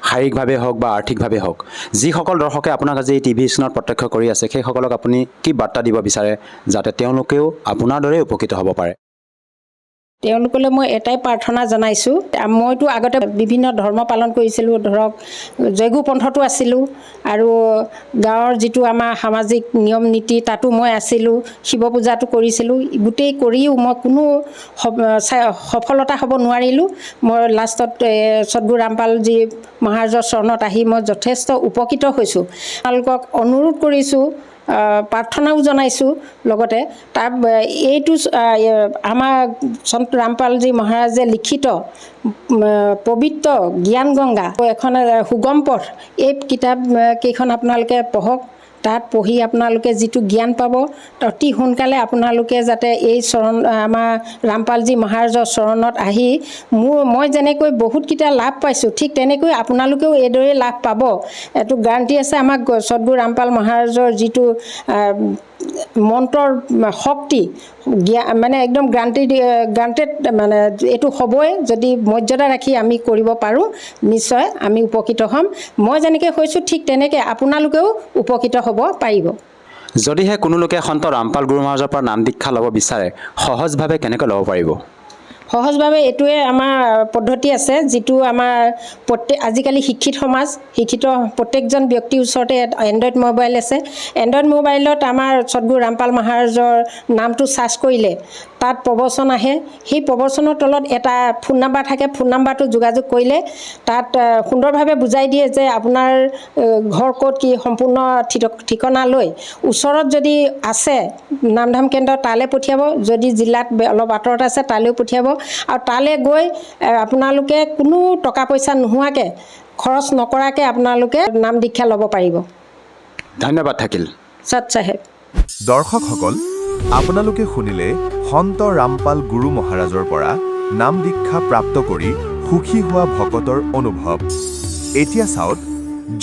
S3: শাৰীৰিকভাৱে হওক বা আৰ্থিকভাৱে হওক। যিসকল দৰ্শকে আপোনাক আজি টিভি স্ক্ৰীণত প্ৰত্যক্ষ কৰি আছে, সেইসকলক আপুনি কি বাৰ্তা দিব বিচাৰে যাতে তেওঁলোকেও আপোনাৰ দৰে উপকৃত হ'ব পাৰে?
S4: তেওঁলোকলৈ মই এটাই প্ৰাৰ্থনা জনাইছোঁ। মইতো আগতে বিভিন্ন ধৰ্ম পালন কৰিছিলোঁ, ধৰক জয়গুৰু পন্থতো আছিলোঁ, আৰু গাঁৱৰ যিটো আমাৰ সামাজিক নিয়ম নীতি তাতো মই আছিলোঁ, শিৱ পূজাটো কৰিছিলোঁ। গোটেই কৰিও মই কোনো সফলতা হ'ব নোৱাৰিলোঁ। মই লাষ্টত সদগুৰু ৰামপালজী মহাৰাজৰ চৰণত আহি মই যথেষ্ট উপকৃত হৈছোঁ। তেওঁলোকক অনুৰোধ কৰিছোঁ, প্ৰাৰ্থনাও জনাইছোঁ লগতে। এইটো আমাৰ সন্ত ৰামপালজী মহাৰাজে লিখিত পবিত্ৰ জ্ঞান গংগা এখন সুগম পথ, এই কিতাপ কেইখন আপোনালোকে পঢ়ক। তাত পঢ়ি আপোনালোকে যিটো জ্ঞান পাব, অতি সোনকালে আপোনালোকে যাতে এই আমাৰ ৰামপালজী মহাৰাজৰ চৰণত আহি মই যেনেকৈ বহুতকেইটা লাভ পাইছোঁ, ঠিক তেনেকৈ আপোনালোকেও এইদৰে লাভ পাব। এইটো গাৰেণ্টি আছে। আমাক সদগুৰু ৰামপাল মহাৰাজৰ যিটো মন্ত্ৰৰ শক্তি, মানে একদম গ্ৰাণ্টেড, মানে এইটো হ'বই। যদি মৰ্যাদা ৰাখি আমি কৰিব পাৰোঁ, নিশ্চয় আমি উপকৃত হ'ম। মই যেনেকৈ হৈছোঁ ঠিক তেনেকৈ আপোনালোকেও উপকৃত হ'ব পাৰিব।
S3: যদিহে কোনো লোকে সন্ত ৰামপাল গুৰু মহাৰাজৰ পৰা নাম দীক্ষা ল'ব বিচাৰে, সহজভাৱে কেনেকৈ ল'ব পাৰিব?
S4: সহজভাৱে এইটোৱে আমাৰ পদ্ধতি আছে, যিটো আমাৰ আজিকালি শিক্ষিত সমাজ, শিক্ষিত প্ৰত্যেকজন ব্যক্তিৰ ওচৰতে এণ্ড্ৰইড মোবাইল আছে। এণ্ড্ৰইড মোবাইলত আমাৰ সদগুৰু ৰামপাল মহাৰাজৰ নামটো চাৰ্চ কৰিলে তাত প্ৰবচন আহে। সেই প্ৰবচনৰ তলত এটা ফোন নাম্বাৰ থাকে। ফোন নাম্বাৰটো যোগাযোগ কৰিলে তাত সুন্দৰভাৱে বুজাই দিয়ে যে আপোনাৰ ঘৰ ক'ত, কি সম্পূৰ্ণ ঠিকনা লৈ ওচৰত যদি আছে নামধাম কেন্দ্ৰ তালৈ পঠিয়াব, যদি জিলাত অলপ আঁতৰত আছে তালৈও পঠিয়াব। আৰু তালৈ গৈ আপোনালোকে কোনো টকা পইচা নোহোৱাকৈ, খৰচ নকৰাকৈ আপোনালোকে নাম দীক্ষা ল'ব পাৰিব।
S3: ধন্যবাদ থাকিল।
S4: সৎ চাহেব।
S2: দৰ্শকসকল, আপোনালোকে শুনিলে সন্ত ৰামপাল গুৰু মহাৰাজৰ পৰা নাম দীক্ষা প্ৰাপ্ত কৰি সুখী হোৱা ভকতৰ অনুভৱ। এতিয়া চাওক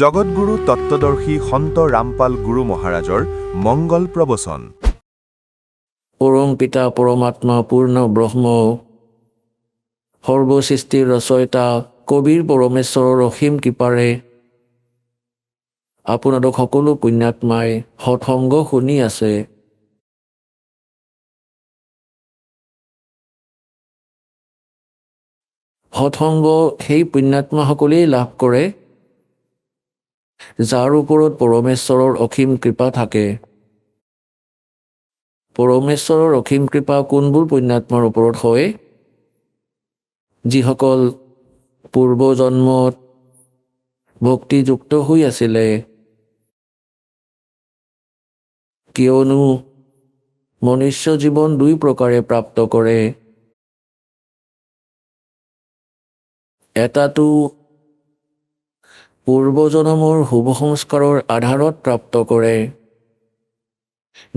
S2: জগতগুৰু তত্ত্বদৰ্শী সন্ত ৰামপাল গুৰু মহাৰাজৰ মংগল প্ৰবচন।
S5: পৰম পিতা পৰমাত্মা পূৰ্ণ ব্ৰহ্ম সৰ্বসৃষ্টিৰ ৰচয়িতা কবিৰ পৰমেশ্বৰৰ অসীম কৃপাৰে আপোনালোক সকলো পুণ্যাত্মাই সৎসংগ শুনি আছে। সৎসংগ সেই পুণ্যাত্মাসকলেই লাভ কৰে যাৰ ওপৰত পৰমেশ্বৰৰ অসীম কৃপা থাকে। পৰমেশ্বৰৰ অসীম কৃপা কোনবোৰ পুণ্যাত্মাৰ ওপৰত হয়? যিসকল পূৰ্বজন্মত ভক্তিযুক্ত হৈ আছিলে। কিয়নো মনুষ্য জীৱন দুই প্ৰকাৰে প্ৰাপ্ত কৰে। এটাটো পূৰ্বজন্মৰ শুভ সংস্কাৰৰ আধাৰত প্ৰাপ্ত কৰে,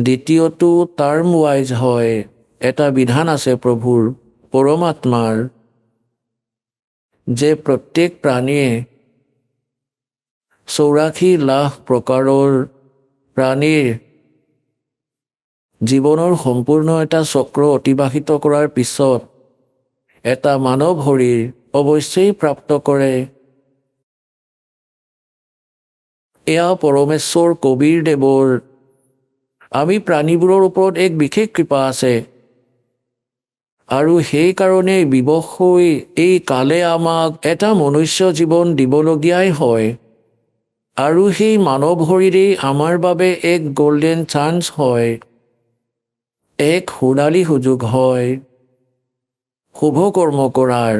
S5: দ্বিতীয়টো টাৰ্ম ৱাইজ হয়। এটা বিধান আছে প্ৰভুৰ, পৰমাত্মাৰ, যে প্ৰত্যেক প্ৰাণীয়ে 84 লাখ প্ৰকাৰৰ প্ৰাণীৰ জীৱনৰ সম্পূৰ্ণ এটা চক্ৰ অতিবাহিত কৰাৰ পিছত এটা মানৱ শৰীৰ অৱশ্যেই প্ৰাপ্ত কৰে। এয়া পৰমেশ্বৰ কবিৰ দেৱৰ আমি প্ৰাণীবোৰৰ ওপৰত এক বিশেষ কৃপা আছে, আৰু সেইকাৰণে বিবশ হৈ এই কালে আমাক এটা মনুষ্য জীৱন দিবলগীয়াই হয়। আৰু সেই মানৱ শৰীৰেই আমাৰ বাবে এক গল্ডেন চান্স হয়, এক সোণালী সুযোগ হয় শুভ কৰ্ম কৰাৰ,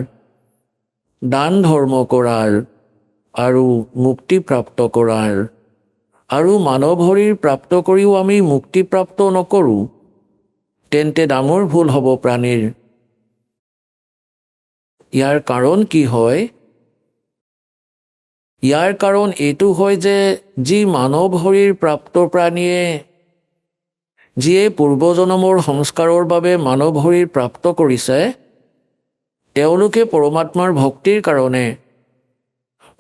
S5: দান ধৰ্ম কৰাৰ আৰু মুক্তি প্ৰাপ্ত কৰাৰ। আৰু মানৱ শৰীৰ প্ৰাপ্ত কৰিও আমি মুক্তি প্ৰাপ্ত নকৰোঁ, তেন্তে ডাঙৰ ভুল হ'ব প্ৰাণীৰ। ইয়াৰ কাৰণ কি হয়? ইয়াৰ কাৰণ এইটো হয় যে যি মানৱ শৰীৰ প্ৰাপ্ত প্ৰাণীয়ে যিয়ে পূৰ্বজন্মৰ সংস্কাৰৰ বাবে মানৱ শৰীৰ প্ৰাপ্ত কৰিছে, তেওঁলোকে পৰমাত্মাৰ ভক্তিৰ কাৰণে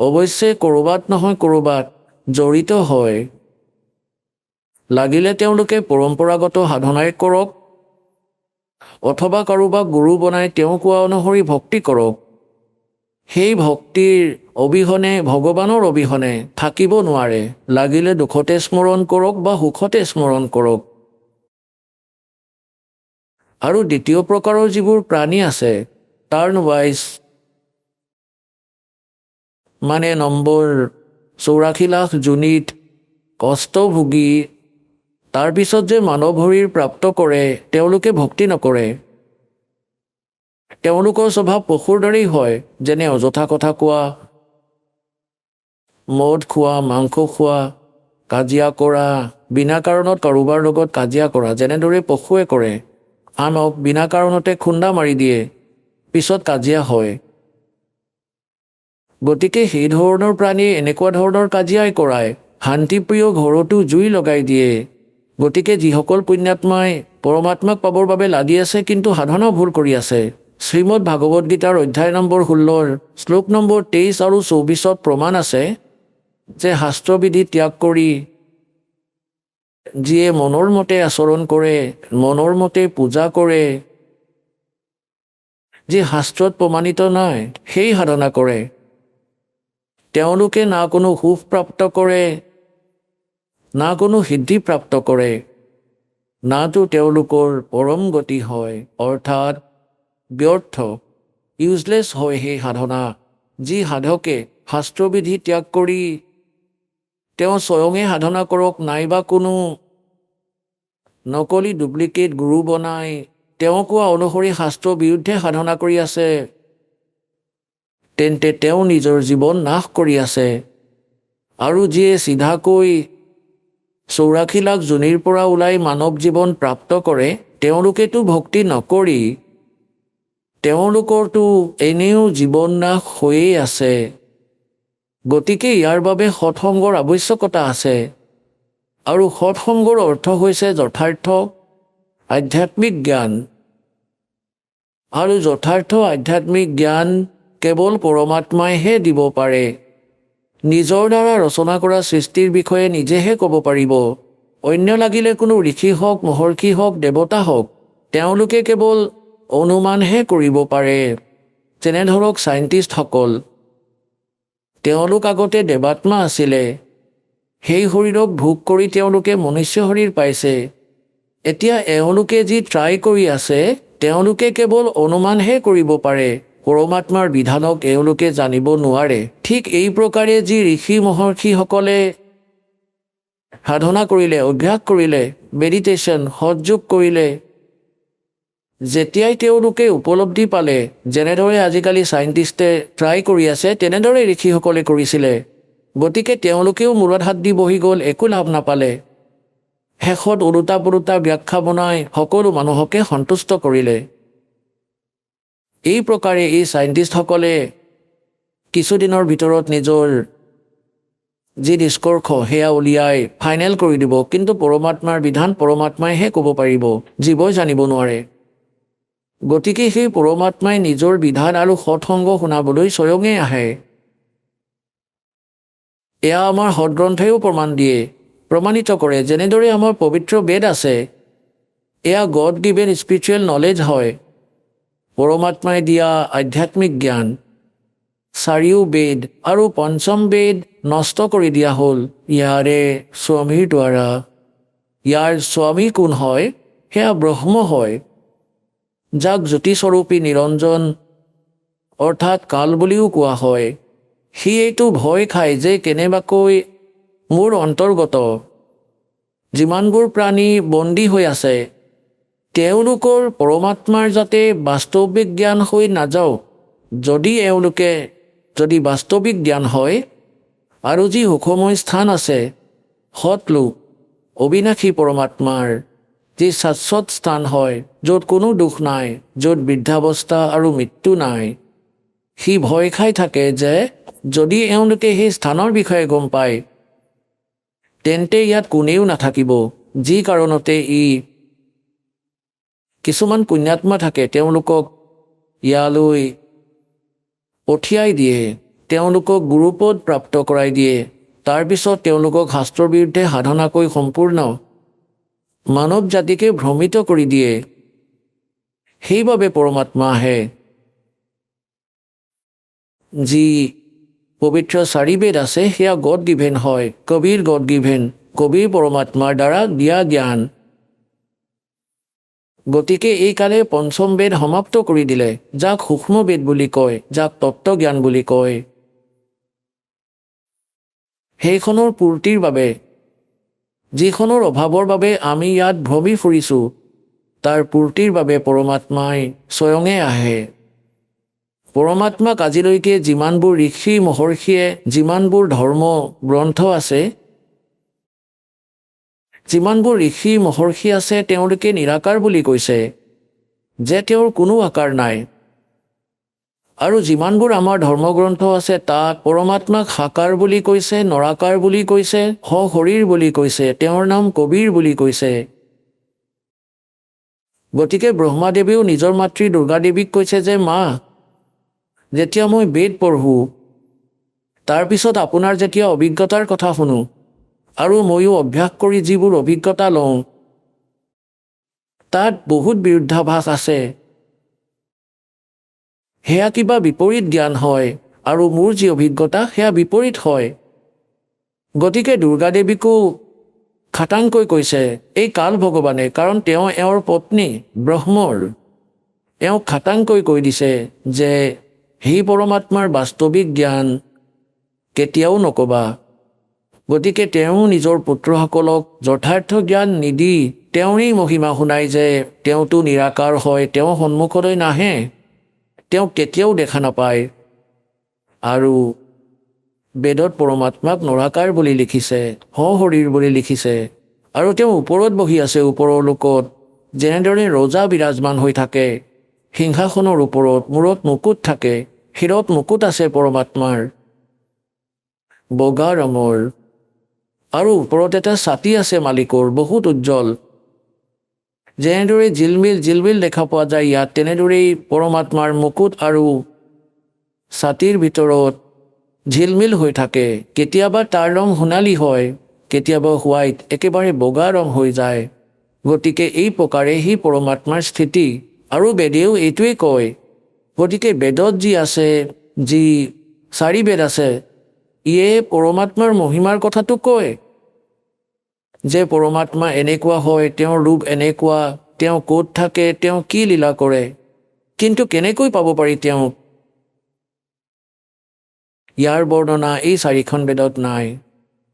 S5: অৱশ্যে ক'ৰবাত নহয় ক'ৰবাত জড়িত হয়। লাগিলে তেওঁলোকে পৰম্পৰাগত সাধনাই কৰক অথবা কাৰোবাক গুৰু বনাই তেওঁ কোৱা অনুসৰি ভক্তি কৰক, সেই ভক্তিৰ অবিহনে ভগৱানৰ অবিহনে থাকিব নোৱাৰে। লাগিলে দুখতে স্মৰণ কৰক বা সুখতে স্মৰণ কৰক। আৰু দ্বিতীয় প্ৰকাৰৰ যিবোৰ প্ৰাণী আছে টাৰ্ণ ৱাইজ, মানে নম্বৰ 84 লাখ যোনিত কষ্ট ভুগি তাৰপিছত যে মানৱ শৰীৰ প্ৰাপ্ত কৰে তেওঁলোকে ভক্তি নকৰে। তেওঁলোকৰ স্বভাৱ পশুৰ দৰেই হয়, যেনে অযথা কথা কোৱা, মদ খোৱা, মাংস খোৱা, কাজিয়া কৰা, বিনা কাৰণত কাৰোবাৰ লগত কাজিয়া কৰা, যেনেদৰে পশুৱে কৰে। আনক বিনা কাৰণতে খুন্দা মাৰি দিয়ে, পিছত কাজিয়া হয়। গতিকে সেই ধৰণৰ প্ৰাণীয়ে এনেকুৱা ধৰণৰ কাজিয়াই কৰায়, শান্তিপ্ৰিয় ঘৰতো জুই লগাই দিয়ে। গতিকে যিসকল পুণ্যাত্মাই পৰমাত্মাক পাবৰ বাবে লাগি আছে কিন্তু সাধনা ভুল কৰি আছে, শ্ৰীমদ ভাগৱত গীতাৰ অধ্যায় নম্বৰ 16 শ্লোক নম্বৰ 23 আৰু 24 প্ৰমাণ আছে যে শাস্ত্ৰবিধি ত্যাগ কৰি যিয়ে মনৰ মতে আচৰণ কৰে, মনৰ মতে পূজা কৰে, যি শাস্ত্ৰত প্ৰমাণিত নাই সেই সাধনা কৰে, তেওঁলোকে না কোনো সুখ প্ৰাপ্ত কৰে, না কোনো সিদ্ধি প্ৰাপ্ত কৰে, নাতো তেওঁলোকৰ পৰম গতি হয়, অৰ্থাৎ ব্যৰ্থ, ইউজলেছ হয় সেই সাধনা। যি সাধকে শাস্ত্ৰবিধি ত্যাগ কৰি তেওঁ স্বয়ঙে সাধনা কৰক নাইবা কোনো নকলি ডুপ্লিকেট গুৰু বনাই তেওঁ কোৱা অনুসৰি শাস্ত্ৰৰ বিৰুদ্ধে সাধনা কৰি আছে, তেন্তে তেওঁ নিজৰ জীৱন নাশ কৰি আছে। আৰু যিয়ে চিধাকৈ 84 লাখ যোনিৰ পৰা ওলাই মানৱ জীৱন প্ৰাপ্ত কৰে, তেওঁলোকেতো ভক্তি নকৰি তেওঁলোকৰতো এনেও জীৱন নাশ হৈয়ে আছে। গতিকে ইয়াৰ বাবে সৎসংগৰ আৱশ্যকতা আছে। আৰু সৎসংগৰ অৰ্থ হৈছে যথাৰ্থ আধ্যাত্মিক জ্ঞান। আৰু যথাৰ্থ আধ্যাত্মিক জ্ঞান কেৱল পৰমাত্মাইহে দিব পাৰে। নিজৰ দ্বাৰা ৰচনা কৰা সৃষ্টিৰ বিষয়ে নিজেহে ক'ব পাৰিব। অন্য লাগিলে কোনো ঋষি হওক, মহৰ্ষি হওক, দেৱতা হওক, তেওঁলোকে কেৱল অনুমানহে কৰিব পাৰে। যেনে ধৰক চাইণ্টিষ্টসকল, তেওঁলোক আগতে দেৱাত্মা আছিলে, সেই শৰীৰক ভোগ কৰি তেওঁলোকে মনুষ্য শৰীৰ পাইছে। এতিয়া এওঁলোকে যি ট্ৰাই কৰি আছে তেওঁলোকে কেৱল অনুমানহে কৰিব পাৰে, পৰমাত্মাৰ বিধানক এওঁলোকে জানিব নোৱাৰে। ঠিক এই প্ৰকাৰে যি ঋষি মহৰ্ষিসকলে সাধনা কৰিলে, অভ্যাস কৰিলে, মেডিটেশ্যন, সৎযোগ কৰিলে, যেতিয়াই তেওঁলোকে উপলব্ধি পালে, যেনেদৰে আজিকালি চাইণ্টিষ্টে ট্ৰাই কৰি আছে তেনেদৰে ঋষিসকলে কৰিছিলে। গতিকে তেওঁলোকেও মূৰত হাত দি বহি গ'ল, একো লাভ নাপালে। শেষত ওলোটা পোলোটা ব্যাখ্যা বনাই সকলো মানুহকে সন্তুষ্ট কৰিলে। এই প্ৰকাৰে এই চাইণ্টিষ্টসকলে কিছুদিনৰ ভিতৰত নিজৰ যি নিষ্কৰ্ষ সেয়া উলিয়াই ফাইনেল কৰি দিব, কিন্তু পৰমাত্মাৰ বিধান পৰমাত্মাইহে ক'ব পাৰিব, জীৱই জানিব নোৱাৰে। গতিকে সেই পৰমাত্মাই নিজৰ বিধান আৰু সৎসংগ শুনাবলৈ স্বয়ঙে আহে। এয়া আমাৰ সদগ্ৰন্থেও প্ৰমাণ দিয়ে, প্ৰমাণিত কৰে। যেনেদৰে আমাৰ পবিত্ৰ বেদ আছে, এয়া গড গিভেন স্পিৰিচুৱেল নলেজ হয়, পৰমাত্মাই দিয়া আধ্যাত্মিক জ্ঞান। চাৰিও বেদ আৰু পঞ্চম বেদ নষ্ট কৰি দিয়া হ'ল ইয়াৰে স্বামীৰ দ্বাৰা। ইয়াৰ স্বামী কোন হয়? সেয়া ব্ৰহ্ম হয়, যাক জ্যোতিস্বৰূপী নিৰঞ্জন অৰ্থাৎ কাল বুলিও কোৱা হয়। সি এইটো ভয় খায় যে কেনেবাকৈ মোৰ অন্তৰ্গত যিমানবোৰ প্ৰাণী বন্দী হৈ আছে তেওঁলোকৰ পৰমাত্মাৰ যাতে বাস্তৱিক জ্ঞান হৈ নাযাওক। যদি বাস্তৱিক জ্ঞান হয় আৰু যি সুখময় স্থান আছে, সৎলোক, অবিনাশী পৰমাত্মাৰ যি শাশ্বত স্থান হয়, য'ত কোনো দুখ নাই, য'ত বৃদ্ধাৱস্থা আৰু মৃত্যু নাই, সি ভয় খাই থাকে যে যদি এওঁলোকে সেই স্থানৰ বিষয়ে গম পায় তেন্তে ইয়াত কোনেও নাথাকিব। যি কাৰণতে কিছুমান পুণ্যাত্মা থাকে, তেওঁলোকক ইয়ালৈ পঠিয়াই দিয়ে, তেওঁলোকক গুৰুপদ প্ৰাপ্ত কৰাই দিয়ে, তাৰপিছত তেওঁলোকক শাস্ত্ৰৰ বিৰুদ্ধে সাধনা কৰি সম্পূৰ্ণ মানৱ জাতিকে ভ্ৰমিত কৰি দিয়ে। সেইবাবে পৰমাত্মা আহে। যি পবিত্ৰ 4 বেদ আছে সেয়া গড গিভেন হয়। কবিৰ গড গিভেন, কবিৰ পৰমাত্মাৰ দ্বাৰা দিয়া জ্ঞান। গতিকে এইকালে পঞ্চম বেদ সমাপ্ত কৰি দিলে, যাক সূক্ষ্ম বেদ বুলি কয়, যাক তত্ত্বজ্ঞান বুলি কয়। সেইখনৰ পূৰ্তিৰ বাবে, যিখনৰ অভাৱৰ বাবে আমি ইয়াত ভ্ৰমি ফুৰিছোঁ, তাৰ পূৰ্তিৰ বাবে পৰমাত্মাই স্বয়ঙে আহে। পৰমাত্মাক আজিলৈকে যিমানবোৰ ঋষি মহৰ্ষিয়ে যিমানবোৰ ধৰ্ম গ্ৰন্থ আছে, যিমানবোৰ ঋষি মহৰ্ষি আছে তেওঁলোকে নিৰাকাৰ বুলি কৈছে, যে তেওঁৰ কোনো আকাৰ নাই। আৰু যিমানবোৰ আমাৰ ধৰ্মগ্ৰন্থ আছে তাত পৰমাত্মাক সাকাৰ বুলি কৈছে, নৰাকাৰ বুলি কৈছে, সশৰীৰ বুলি কৈছে, তেওঁৰ নাম কবিৰ বুলি কৈছে। গতিকে ব্ৰহ্মাদেৱেও নিজৰ মাতৃ দুৰ্গা দেৱীক কৈছে যে মা, যেতিয়া মই বেদ পঢ়োঁ, তাৰপিছত আপোনাৰ যেতিয়া অভিজ্ঞতাৰ কথা শুনো আৰু ময়ো অভ্যাস কৰি যিবোৰ অভিজ্ঞতা লওঁ, তাত বহুত বিৰুদ্ধাভাস আছে। সেয়া কিবা বিপৰীত জ্ঞান হয় আৰু মোৰ যি অভিজ্ঞতা সেয়া বিপৰীত হয়। গতিকে দুৰ্গা দেৱীকো খাটাংকৈ কৈছে এই কাল ভগৱানে, কাৰণ তেওঁ এওঁৰ পত্নী ব্ৰহ্মৰ, এওঁক খাটাংকৈ কৈ দিছে যে সেই পৰমাত্মাৰ বাস্তৱিক জ্ঞান কেতিয়াও নকবা। গতিকে তেওঁ নিজৰ পুত্ৰসকলক যথাৰ্থ জ্ঞান নিদি তেওঁৰেই মহিমা শুনাই যে তেওঁতো নিৰাকাৰ হয়, তেওঁ সন্মুখলৈ নাহে, তেওঁক কেতিয়াও দেখা নাপায়। আৰু বেদত পৰমাত্মাক নৰাকাৰ বুলি লিখিছে, সশৰীৰ বুলি লিখিছে। আৰু তেওঁ ওপৰত বহি আছে, ওপৰৰ লোকত যেনেদৰে ৰজা বিৰাজমান হৈ থাকে সিংহাসনৰ ওপৰত, মূৰত মুকুট থাকে, শিৰত মুকুট আছে পৰমাত্মাৰ বগা ৰঙৰ, আৰু ওপৰত এটা ছাতি আছে মালিকৰ বহুত উজ্জ্বল। যেনেদৰে জিলমিল দেখা পোৱা যায় ইয়াত, তেনেদৰেই পৰমাত্মাৰ মুকুট আৰু ছাতিৰ ভিতৰত ঝিলমিল হৈ থাকে। কেতিয়াবা তাৰ ৰং সোণালী হয়, কেতিয়াবা হোৱাইট, একেবাৰে বগা ৰং হৈ যায়। গতিকে এই প্ৰকাৰে সি পৰমাত্মাৰ স্থিতি, আৰু বেদেও এইটোৱে কয়। গতিকে বেদত যি আছে, যি 4 বেদ আছে, ইয়ে পৰমাত্মাৰ মহিমাৰ কথাটো কয় যে পৰমাত্মা এনেকুৱা হয়, তেওঁৰ ৰূপ এনেকুৱা, তেওঁ ক'ত থাকে, তেওঁ কি লীলা কৰে, কিন্তু কেনেকৈ পাব পাৰি তেওঁক, ইয়াৰ বৰ্ণনা এই 4খন বেদত নাই।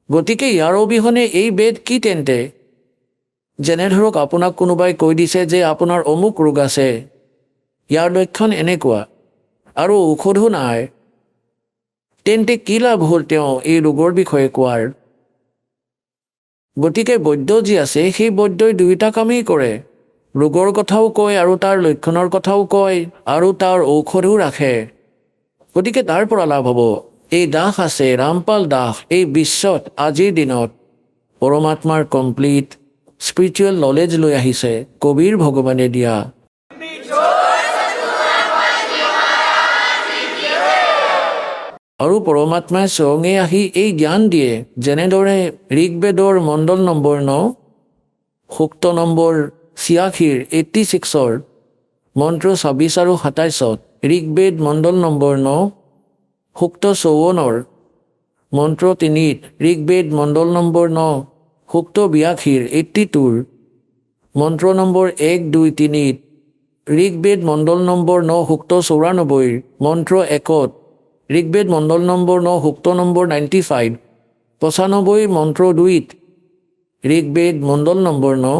S5: গতিকে ইয়াৰ অবিহনে এই বেদ কি তেন্তে? যেনে ধৰক আপোনাক কোনোবাই কৈ দিছে যে আপোনাৰ অমুক ৰোগ আছে, ইয়াৰ লক্ষণ এনেকুৱা, আৰু ঔষধো নাই, তেন্তে কি লাভ হ'ল তেওঁ এই ৰোগৰ বিষয়ে কোৱাৰ? গতিকে বৈদ্য যি আছে সেই বৈদ্যই দুয়োটা কামেই কৰে, ৰোগৰ কথাও কয় আৰু তাৰ লক্ষণৰ কথাও কয় আৰু তাৰ ঔষধো ৰাখে। গতিকে তাৰ পৰা লাভ হ'ব। এই দাস আছে ৰামপাল দাস, এই বিশ্বত আজিৰ দিনত পৰমাত্মাৰ কমপ্লিট স্পিৰিচুৱেল নলেজ লৈ আহিছে, কবিৰ ভগৱানে দিয়া। আৰু পৰমাত্মাই স্বয়ঙে আহি এই জ্ঞান দিয়ে। যেনেদৰে ঋগ্বেদৰ মণ্ডল নম্বৰ 9 সূক্ত নম্বৰ 86 86ৰ মন্ত্ৰ 26 আৰু 27ত, ঋগ্বেদ মণ্ডল নম্বৰ 9 সূক্ত 54ৰ মন্ত্ৰ 3, ঋগ্বেদ মণ্ডল নম্বৰ 9 সূক্ত 82 82ৰ মন্ত্ৰ নম্বৰ 1, 2, 3, ঋগ্বেদ মণ্ডল নম্বৰ 9 সূক্ত 94 মন্ত্ৰ 1ত, ঋগ্বেদ মণ্ডল নম্বৰ 9 সূক্ত নম্বৰ 95 95 মন্ত্ৰ 2ত, ঋগ্বেদ মণ্ডল নম্বৰ 9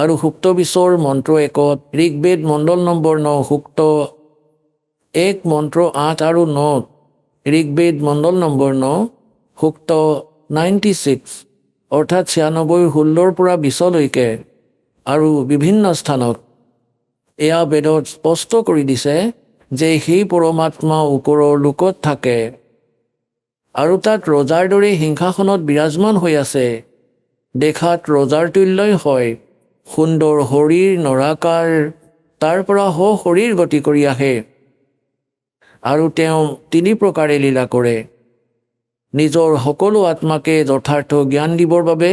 S5: আৰু সূক্ত 20ৰ মন্ত্ৰ 1ত, ঋগ্বেদ মণ্ডল নম্বৰ 9 সূক্ত 1 মন্ত্ৰ 8 আৰু 9ত, ঋগ্বেদ মণ্ডল নম্বৰ 9 সূক্ত 96 অৰ্থাৎ 96 16ৰ পৰা 20লৈকে আৰু বিভিন্ন স্থানত এয়া বেদত স্পষ্ট কৰি দিছে যে সেই পৰমাত্মা ওপৰৰ লোকত থাকে আৰু তাত ৰজাৰ দৰে সিংহাসনত বিৰাজমান হৈ আছে। দেখাত ৰজাৰ তুল্যই হয়, সুন্দৰ শৰীৰ নৰাকাৰ, তাৰ পৰা সশৰীৰ গতি কৰি আহে আৰু তেওঁ 3 প্ৰকাৰে লীলা কৰে। নিজৰ সকলো আত্মাকে যথাৰ্থ জ্ঞান দিবৰ বাবে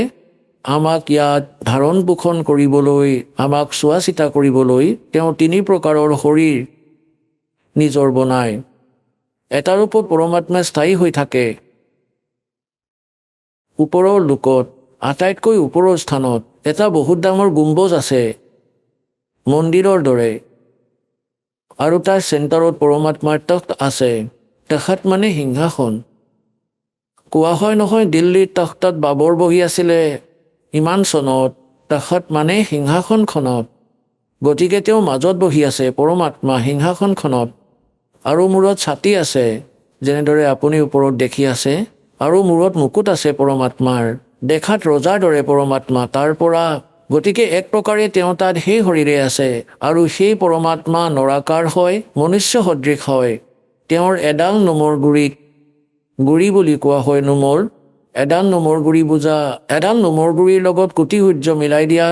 S5: আমাক ইয়াত ধাৰণ পোষণ কৰিবলৈ, আমাক চোৱা চিতা কৰিবলৈ তেওঁ 3 প্ৰকাৰৰ শৰীৰ নিজৰ বনায়। এটাৰ ওপৰত পৰমাত্মা স্থায়ী হৈ থাকে। ওপৰৰ লোকত আটাইতকৈ ওপৰৰ স্থানত এটা বহুত ডাঙৰ গুম্বজ আছে, মন্দিৰৰ দৰে, আৰু তাৰ চেণ্টাৰত পৰমাত্মাৰ তখ্ত আছে। তখ্ত মানে সিংহাসন। কোৱা হয় নহয় দিল্লীৰ তখ্তত বাবৰ বহি আছিলে ইমান চনত, তখ্ত মানে সিংহাসনখনত। গতিকে তেওঁ মাজত বহি আছে পৰমাত্মা সিংহাসনখনত, আৰু মূৰত ছাতি আছে যেনেদৰে আপুনি ওপৰত দেখি আছে, আৰু মূৰত মুকুট আছে পৰমাত্মাৰ। দেখাত ৰজাৰ দৰে পৰমাত্মা তাৰ পৰা। গতিকে এক প্ৰকাৰে তেওঁ তাত সেই শৰীৰে আছে, আৰু সেই পৰমাত্মা নৰাকাৰ হয়, মনুষ্য সদৃশ হয়। তেওঁৰ এডাল নোমৰ গুৰি বুলি কোৱা হয় নোমৰ। এডাল নোমৰ গুৰি এডাল নোমৰ গুৰিৰ লগত কোটি সূৰ্য মিলাই দিয়া,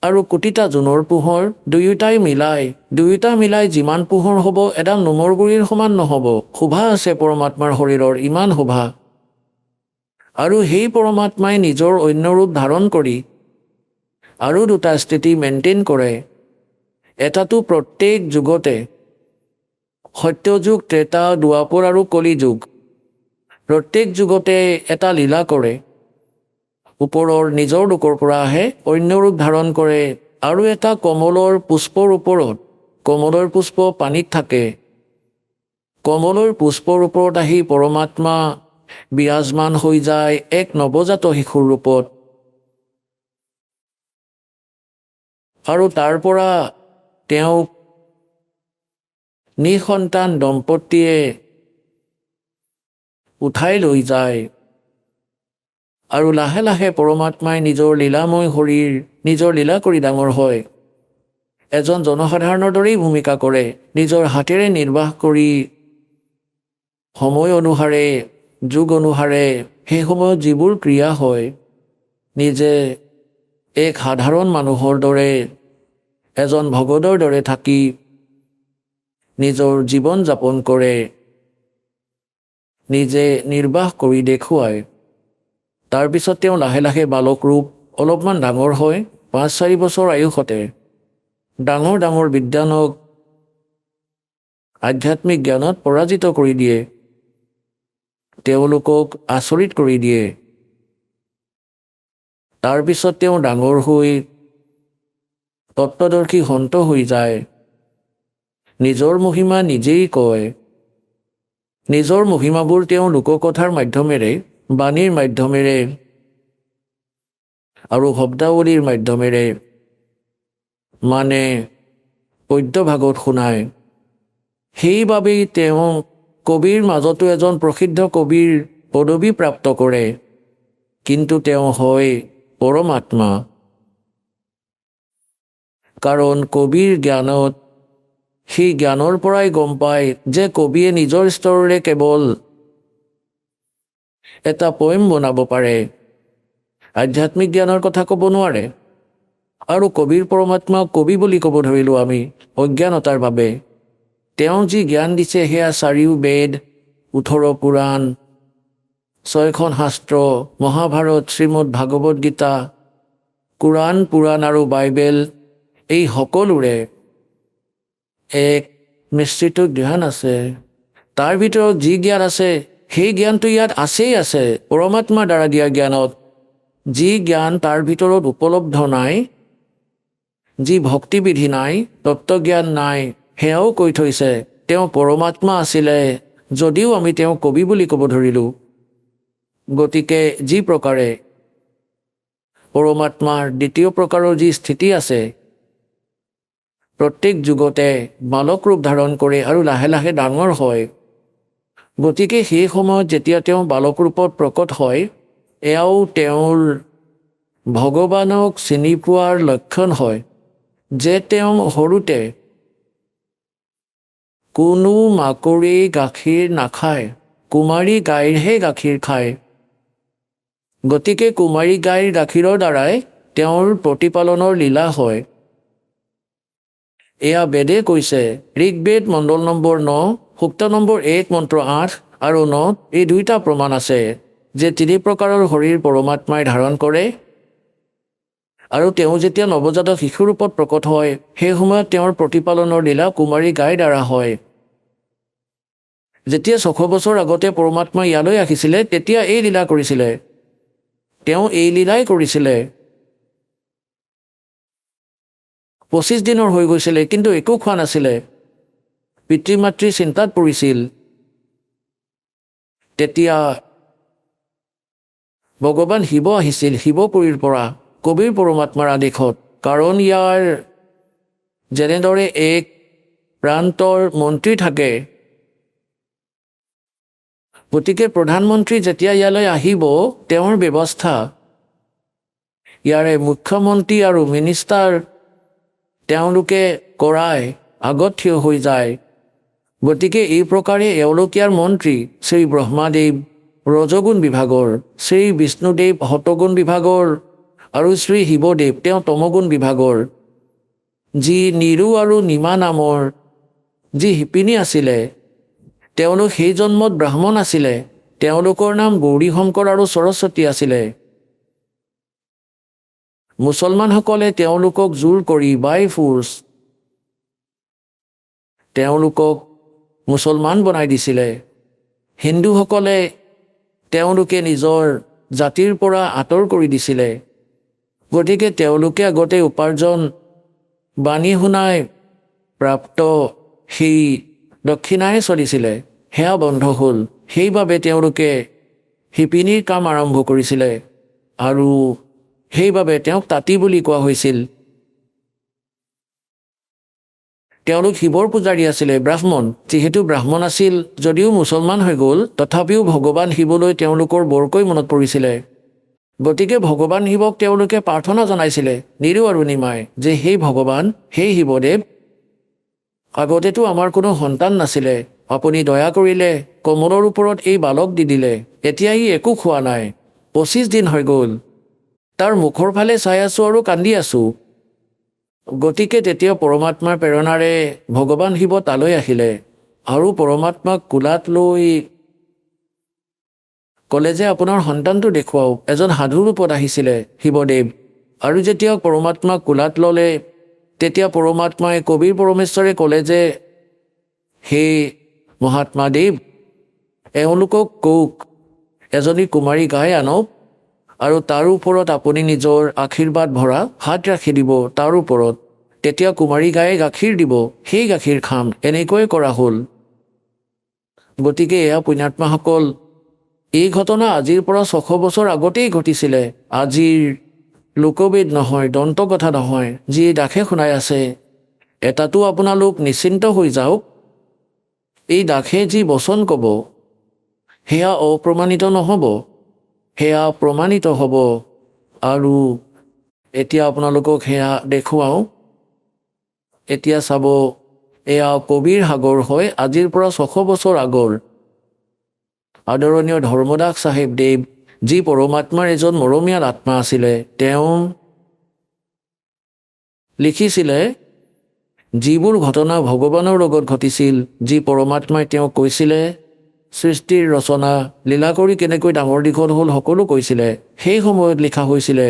S5: আৰু কোটিটা জোনৰ পোহৰ, দুয়োটা মিলাই যিমান পোহৰ হ'ব এডাল নোমৰ গুৰিৰ সমান নহ'ব। শোভা আছে পৰমাত্মাৰ শৰীৰৰ, ইমান শোভা। আৰু সেই পৰমাত্মাই নিজৰ অন্য ৰূপ ধাৰণ কৰি আৰু 2টা স্থিতি মেইনটেইন কৰে। এটাটো প্ৰত্যেক যুগতে, সত্যযুগ, ত্ৰেতা, দ্বাপৰ আৰু কলিযুগ, প্ৰত্যেক যুগতে এটা লীলা কৰে। ওপৰৰ নিজৰ লোকৰ পৰা আহে, অন্য ৰূপ ধাৰণ কৰে। আৰু এটা কমলৰ পুষ্পৰ ওপৰত, কমলৰ পুষ্প পানীত থাকে, কমলৰ পুষ্পৰ ওপৰত আহি পৰমাত্মা বিৰাজমান হৈ যায় এক নৱজাত শিশুৰ ৰূপত। আৰু তাৰ পৰা তেওঁক নিঃসন্তান দম্পতীয়ে উঠাই লৈ যায়। আৰু লাহে লাহে পৰমাত্মাই নিজৰ লীলাময় শৰীৰ, নিজৰ লীলা কৰি ডাঙৰ হয়। এজন জনসাধাৰণৰ দৰেই ভূমিকা কৰে, নিজৰ হাতেৰে নিৰ্বাহ কৰি সময় অনুসাৰে, যুগ অনুসাৰে সেই সময়ত যিবোৰ ক্ৰিয়া হয়, নিজে এক সাধাৰণ মানুহৰ দৰে, এজন ভগতৰ দৰে থাকি নিজৰ জীৱন যাপন কৰে, নিজে নিৰ্বাহ কৰি দেখুৱায়। তাৰপিছত তেওঁ লাহে লাহে বালক ৰূপ অলপমান ডাঙৰ হয়, 5-4 বছৰ আয়ুসতে ডাঙৰ ডাঙৰ বিদ্বানক আধ্যাত্মিক জ্ঞানত পৰাজিত কৰি দিয়ে, তেওঁলোকক আচৰিত কৰি দিয়ে। তাৰপিছত তেওঁ ডাঙৰ হৈ তত্ত্বদৰ্শী সন্ত হৈ যায়। নিজৰ মহিমা নিজেই কয়। নিজৰ মহিমাবোৰ তেওঁ লোককথাৰ মাধ্যমেৰে, বাণীৰ মাধ্যমেৰে আৰু শব্দাৱলীৰ মাধ্যমেৰে মানে পদ্যভাগত শুনায়। সেইবাবেই তেওঁ কবিৰ মাজতো এজন প্ৰসিদ্ধ কবিৰ পদবী প্ৰাপ্ত কৰে, কিন্তু তেওঁ হয় পৰমাত্মা। কাৰণ কবিৰ জ্ঞানত, সেই জ্ঞানৰ পৰাই গম পায় যে কবিয়ে নিজৰ স্তৰেৰে কেৱল এটা পয়েম বনাব পাৰে, আধ্যাত্মিক জ্ঞানৰ কথা ক'ব নোৱাৰে। আৰু কবিৰ পৰমাত্মাক কবি বুলি ক'ব ধৰিলোঁ আমি অজ্ঞানতাৰ বাবে। তেওঁ যি জ্ঞান দিছে সেয়া 4 বেদ, 18 পুৰাণ, 6খন শাস্ত্ৰ, মহাভাৰত, শ্ৰীমদ ভাগৱত গীতা, কোৰাণ, পুৰাণ আৰু বাইবেল, এই সকলোৰে এক মিশ্ৰিত জ্ঞান আছে। তাৰ ভিতৰত যি জ্ঞান আছে সেই জ্ঞানটো ইয়াত আছে পৰমাত্মাৰ দ্বাৰা দিয়া জ্ঞানত। যি জ্ঞান তাৰ ভিতৰত উপলব্ধ নাই, যি ভক্তিবিধি নাই, তত্ত্বজ্ঞান নাই, সেয়াও কৈ থৈছে। তেওঁ পৰমাত্মা আছিলে যদিও আমি তেওঁ কবি বুলি ক'ব ধৰিলোঁ। গতিকে যি প্ৰকাৰে পৰমাত্মাৰ 2য় প্ৰকাৰৰ যি স্থিতি আছে, প্ৰত্যেক যুগতে বালক ৰূপ ধাৰণ কৰে আৰু লাহে লাহে ডাঙৰ হয়। গতিকে সেই সময়ত যেতিয়া তেওঁ বালক ৰূপত প্ৰকট হয়, এয়াও তেওঁৰ ভগৱানক চিনি পোৱাৰ লক্ষণ হয় যে তেওঁ সৰুতে কোনো মাকৰি গাখীৰ নাখায়, কুমাৰী গাইৰহে গাখীৰ খায়। গতিকে কুমাৰী গাইৰ গাখীৰৰ দ্বাৰাই তেওঁৰ প্ৰতিপালনৰ লীলা হয়। এয়া বেদে কৈছে, ঋগ্বেদ মণ্ডল নম্বৰ 9, সূক্ত নম্বৰ 1 মন্ত্ৰ 8 আৰু 9 এই দুইটা প্ৰমাণ আছে যে 3 প্ৰকাৰৰ শৰীৰ পৰমাত্মাই ধাৰণ কৰে আৰু তেওঁ যেতিয়া নৱজাতক শিশুৰ ৰূপত প্ৰকট হয় সেই সময়ত তেওঁৰ প্ৰতিপালনৰ লীলা কুমাৰী গাইৰ দ্বাৰা হয়। যেতিয়া 600 বছৰ আগতে পৰমাত্মা ইয়ালৈ আহিছিলে তেতিয়া এই লীলা কৰিছিলে, তেওঁ এই লীলাই কৰিছিলে। 25 দিনৰ হৈ গৈছিলে কিন্তু একো খোৱা নাছিলে। পিতৃ মাতৃ চিন্তাত পৰিছিল। তেতিয়া ভগৱান শিৱ আহিছিল শিৱপুৰীৰ পৰা কবিৰ পৰমাত্মাৰ আদেশত, কাৰণ ইয়াৰ যেনেদৰে এক প্ৰান্তৰ মন্ত্ৰী থাকে, গতিকে প্ৰধানমন্ত্ৰী যেতিয়া ইয়ালৈ আহিব তেওঁৰ ব্যৱস্থা ইয়াৰে মুখ্যমন্ত্ৰী আৰু মিনিষ্টাৰ তেওঁলোকে কৰাই আগত থিয় হৈ যায়। গতিকে এই প্ৰকাৰে এওঁলোক ইয়াৰ মন্ত্ৰী শ্ৰী ব্ৰহ্মাদেৱ ৰজগুণ বিভাগৰ, শ্ৰী বিষ্ণুদেৱ সতগুণ বিভাগৰ আৰু শ্ৰী শিৱদেৱ তেওঁ তমগুণ বিভাগৰ। যি নিৰু আৰু নিমা নামৰ যি শিপিনী আছিলে তেওঁলোক সেই জন্মত ব্ৰাহ্মণ আছিলে। তেওঁলোকৰ নাম গৌৰী শংকৰ আৰু সৰস্বতী আছিলে। মুছলমানসকলে তেওঁলোকক জোৰ কৰি বাই ফোৰ্চ তেওঁলোকক মুছলমান বনাই দিছিলে। হিন্দুসকলে তেওঁলোকে নিজৰ জাতিৰ পৰা আঁতৰ কৰি দিছিলে। গতিকে তেওঁলোকে আগতে উপাৰ্জন বাণী শুনাই প্ৰাপ্ত সেই দক্ষিণাই চলিছিলে, সেয়া বন্ধ হ'ল। সেইবাবে তেওঁলোকে শিপিনীৰ কাম আৰম্ভ কৰিছিলে আৰু সেইবাবে তেওঁক তাঁতী বুলি কোৱা হৈছিল। তেওঁলোক শিৱৰ পূজাৰী আছিলে, ব্ৰাহ্মণ। যিহেতু ব্ৰাহ্মণ আছিল যদিও মুছলমান হৈ গ'ল, তথাপিও ভগৱান শিৱলৈ তেওঁলোকৰ বৰকৈ মনত পৰিছিলে। গতিকে ভগৱান শিৱক তেওঁলোকে প্ৰাৰ্থনা জনাইছিলে নিৰু আৰু নিমাই যে সেই ভগৱান, সেই শিৱদেৱ, আগতেতো আমাৰ কোনো সন্তান নাছিলে, আপুনি দয়া কৰিলে কমলৰ ওপৰত এই বালক দি দিলে, এতিয়া ই একো খোৱা নাই, 25 দিন হৈ গ'ল, তাৰ মুখৰ ফালে চাই আছোঁ আৰু কান্দি আছোঁ। গতিকে তেতিয়া পৰমাত্মাৰ প্ৰেৰণাৰে ভগৱান শিৱ তালৈ আহিলে আৰু পৰমাত্মাক কোলাত লৈ ক'লে যে আপোনাৰ সন্তানটো দেখুৱাওক। এজন সাধু ৰূপত আহিছিলে শিৱদেৱ, আৰু যেতিয়া পৰমাত্মাক কোলাত ল'লে তেতিয়া পৰমাত্মাই কবিৰ পৰমেশ্বৰে ক'লে যে হে মহাত্মা দেৱ, এওঁলোকক কওক এজনী কুমাৰী গাই আনক আৰু তাৰ ওপৰত আপুনি নিজৰ আশীৰ্বাদ ভৰা হাত ৰাখি দিব তাৰ ওপৰত, তেতিয়া কুমাৰী গায়ে গাখীৰ দিব, সেই গাখীৰ খাম। এনেকৈ কৰা হ'ল। গতিকে এয়া পুণ্যাত্মাসকল, এই ঘটনা আজিৰ পৰা 600 বছৰ আগতেই ঘটিছিলে। আজিৰ লোকবেদ নহয়, দন্তকথা নহয়, যি দাসে শুনাই আছে। এটাতো আপোনালোক নিশ্চিন্ত হৈ যাওক, এই দাসে যি বচন ক'ব সেয়া অপ্ৰমাণিত নহ'ব, সেয়া প্ৰমাণিত হ'ব। আৰু এতিয়া আপোনালোকক সেয়া দেখুৱাওঁ। এতিয়া চাব, এয়া কবিৰ সাগৰ হয়, আজিৰ পৰা 600 বছৰ আগৰ। আদৰণীয় ধৰ্মদাস চাহেব দেৱ, যি পৰমাত্মাৰ এজন মৰমীয়াল আত্মা আছিলে, তেওঁ লিখিছিলে যিবোৰ ঘটনা ভগৱানৰ লগত ঘটিছিল, যি পৰমাত্মাই তেওঁক কৈছিলে সৃষ্টিৰ ৰচনা লীলা কৰি কেনেকৈ ডাঙৰ দীঘল হ'ল সকলো কৈছিলে। সেই সময়ত লিখা হৈছিলে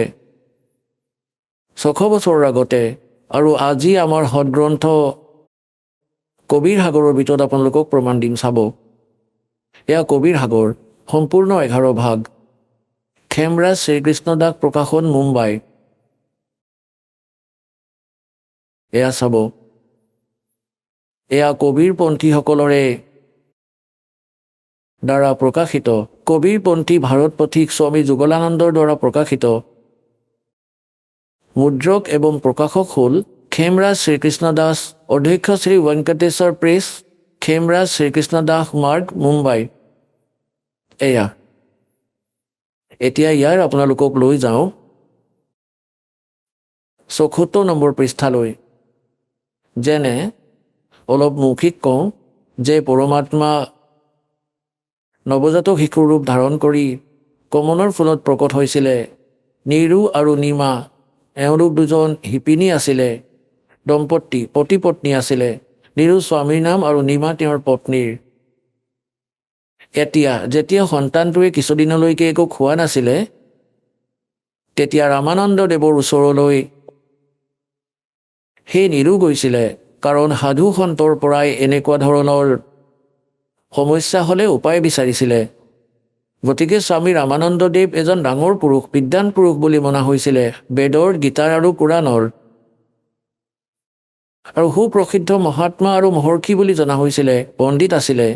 S5: 600 বছৰৰ আগতে। আৰু আজি আমাৰ সদগ্ৰন্থ কবিৰ সাগৰৰ ভিতৰত আপোনালোকক প্ৰমাণ দিম। চাব, এয়া কবিৰ সাগৰ, সম্পূৰ্ণ 11 ভাগ, খেমৰাজ শ্ৰীকৃষ্ণ দাস প্ৰকাশন, মুম্বাই। এয়া চাব, এয়া কবিৰপন্থীসকলৰে দ্বাৰা প্ৰকাশিত, কবিৰপন্থী ভাৰত পথিক স্বামী যুগলানন্দৰ দ্বাৰা প্ৰকাশিত। মুদ্ৰক এবং প্ৰকাশক হ'ল খেমৰাজ শ্ৰীকৃষ্ণ দাস, অধ্যক্ষ শ্ৰী ভেংকটেশ্বৰ প্ৰেছ, খেমৰাজ শ্ৰীকৃষ্ণ দাস মাৰ্গ, মুম্বাই। এয়া এতিয়া ইয়াৰ আপোনালোকক লৈ যাওঁ 74 নম্বৰ পৃষ্ঠালৈ। যেনে অলপ মৌখিক কওঁ যে পৰমাত্মা নৱজাতক শিশুৰ ৰূপ ধাৰণ কৰি কমলৰ ফুলত প্ৰকট হৈছিলে। নিৰু আৰু নিমা এওঁলোক দুজন শিপিনী আছিলে, দম্পতী, পতি পত্নী আছিলে। নিৰু স্বামীৰ নাম আৰু নিমা তেওঁৰ পত্নীৰ। এতিয়া যেতিয়া সন্তানটোৱে কিছুদিনলৈকে একো খোৱা নাছিলে তেতিয়া ৰামানন্দ দেৱৰ ওচৰলৈ সেই নিৰু গৈছিলে, কাৰণ সাধু সন্তৰ পৰাই এনেকুৱা ধৰণৰ সমস্যা হ'লে উপায় বিচাৰিছিলে। গতিকে স্বামী ৰামানন্দদেৱ এজন ডাঙৰ পুৰুষ, বিদ্বান পুৰুষ বুলি মনা হৈছিলে, বেদৰ, গীতাৰ আৰু পুৰাণৰ, আৰু সুপ্ৰসিদ্ধ মহাত্মা আৰু মহৰ্ষি বুলি জনা হৈছিলে, পণ্ডিত আছিলে।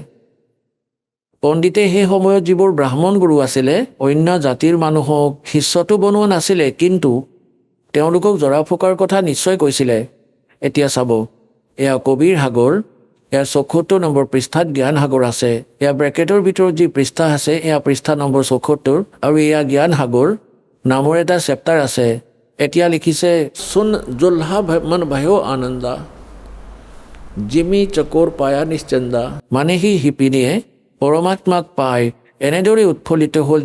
S5: পণ্ডিতে সেই সময়ত যিবোৰ ব্ৰাহ্মণ গুৰু আছিলে অন্য জাতিৰ মানুহক শিষ্যটো বনোৱা নাছিলে, কিন্তু তেওঁলোকক জৰা ফুকাৰ কথা নিশ্চয় কৈছিলে। এতিয়া চাব, এয়া কবিৰ সাগৰ, এয়া ৭৪ নম্বৰ পৃষ্ঠাত জ্ঞান সাগৰ আছে, এয়া ব্ৰেকেটৰ ভিতৰত যি পৃষ্ঠা আছে এয়া পৃষ্ঠা নম্বৰ ৭৪, আৰু এয়া জ্ঞান সাগৰ নামৰ এটা চেপ্টাৰ আছে। এতিয়া লিখিছে চুন জুল্হা মন ভয়ো আনন্দা জিমি চকোৰ পায়া নিশ্চন্দা, মানে সি শিপিনীয়ে পৰমাত্মাক পাই এনেদৰে উৎফুল্লিত হ'ল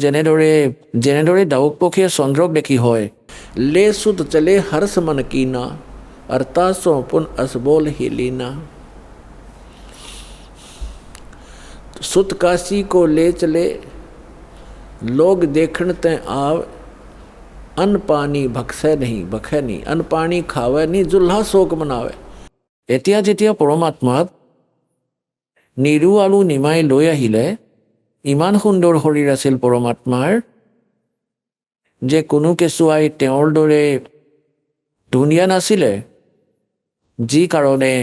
S5: যেনেদৰে ডাউক পক্ষীয়ে চন্দ্ৰক দেখি হয়। লে সুত চলে হৰ্ষ মন কিনা अरता सोपुन असबोल हिलीना, सुत काशी को ले चले लोग देखण ते आव, अन्न पानी भक्षे नहीं भखे नहीं, अन्न पानी खावे नहीं, जुल्हा शोक मनावे। এতিয়া যেতিয়া পৰমাত্মাক নিৰু আৰু নিমাই লৈ আহিলে, ইমান সুন্দৰ শৰীৰ আছিল পৰমাত্মাৰ যে কোনো কেঁচুৱাই তেওঁৰ দৰে ধুনীয়া নাছিলে, যি কাৰণে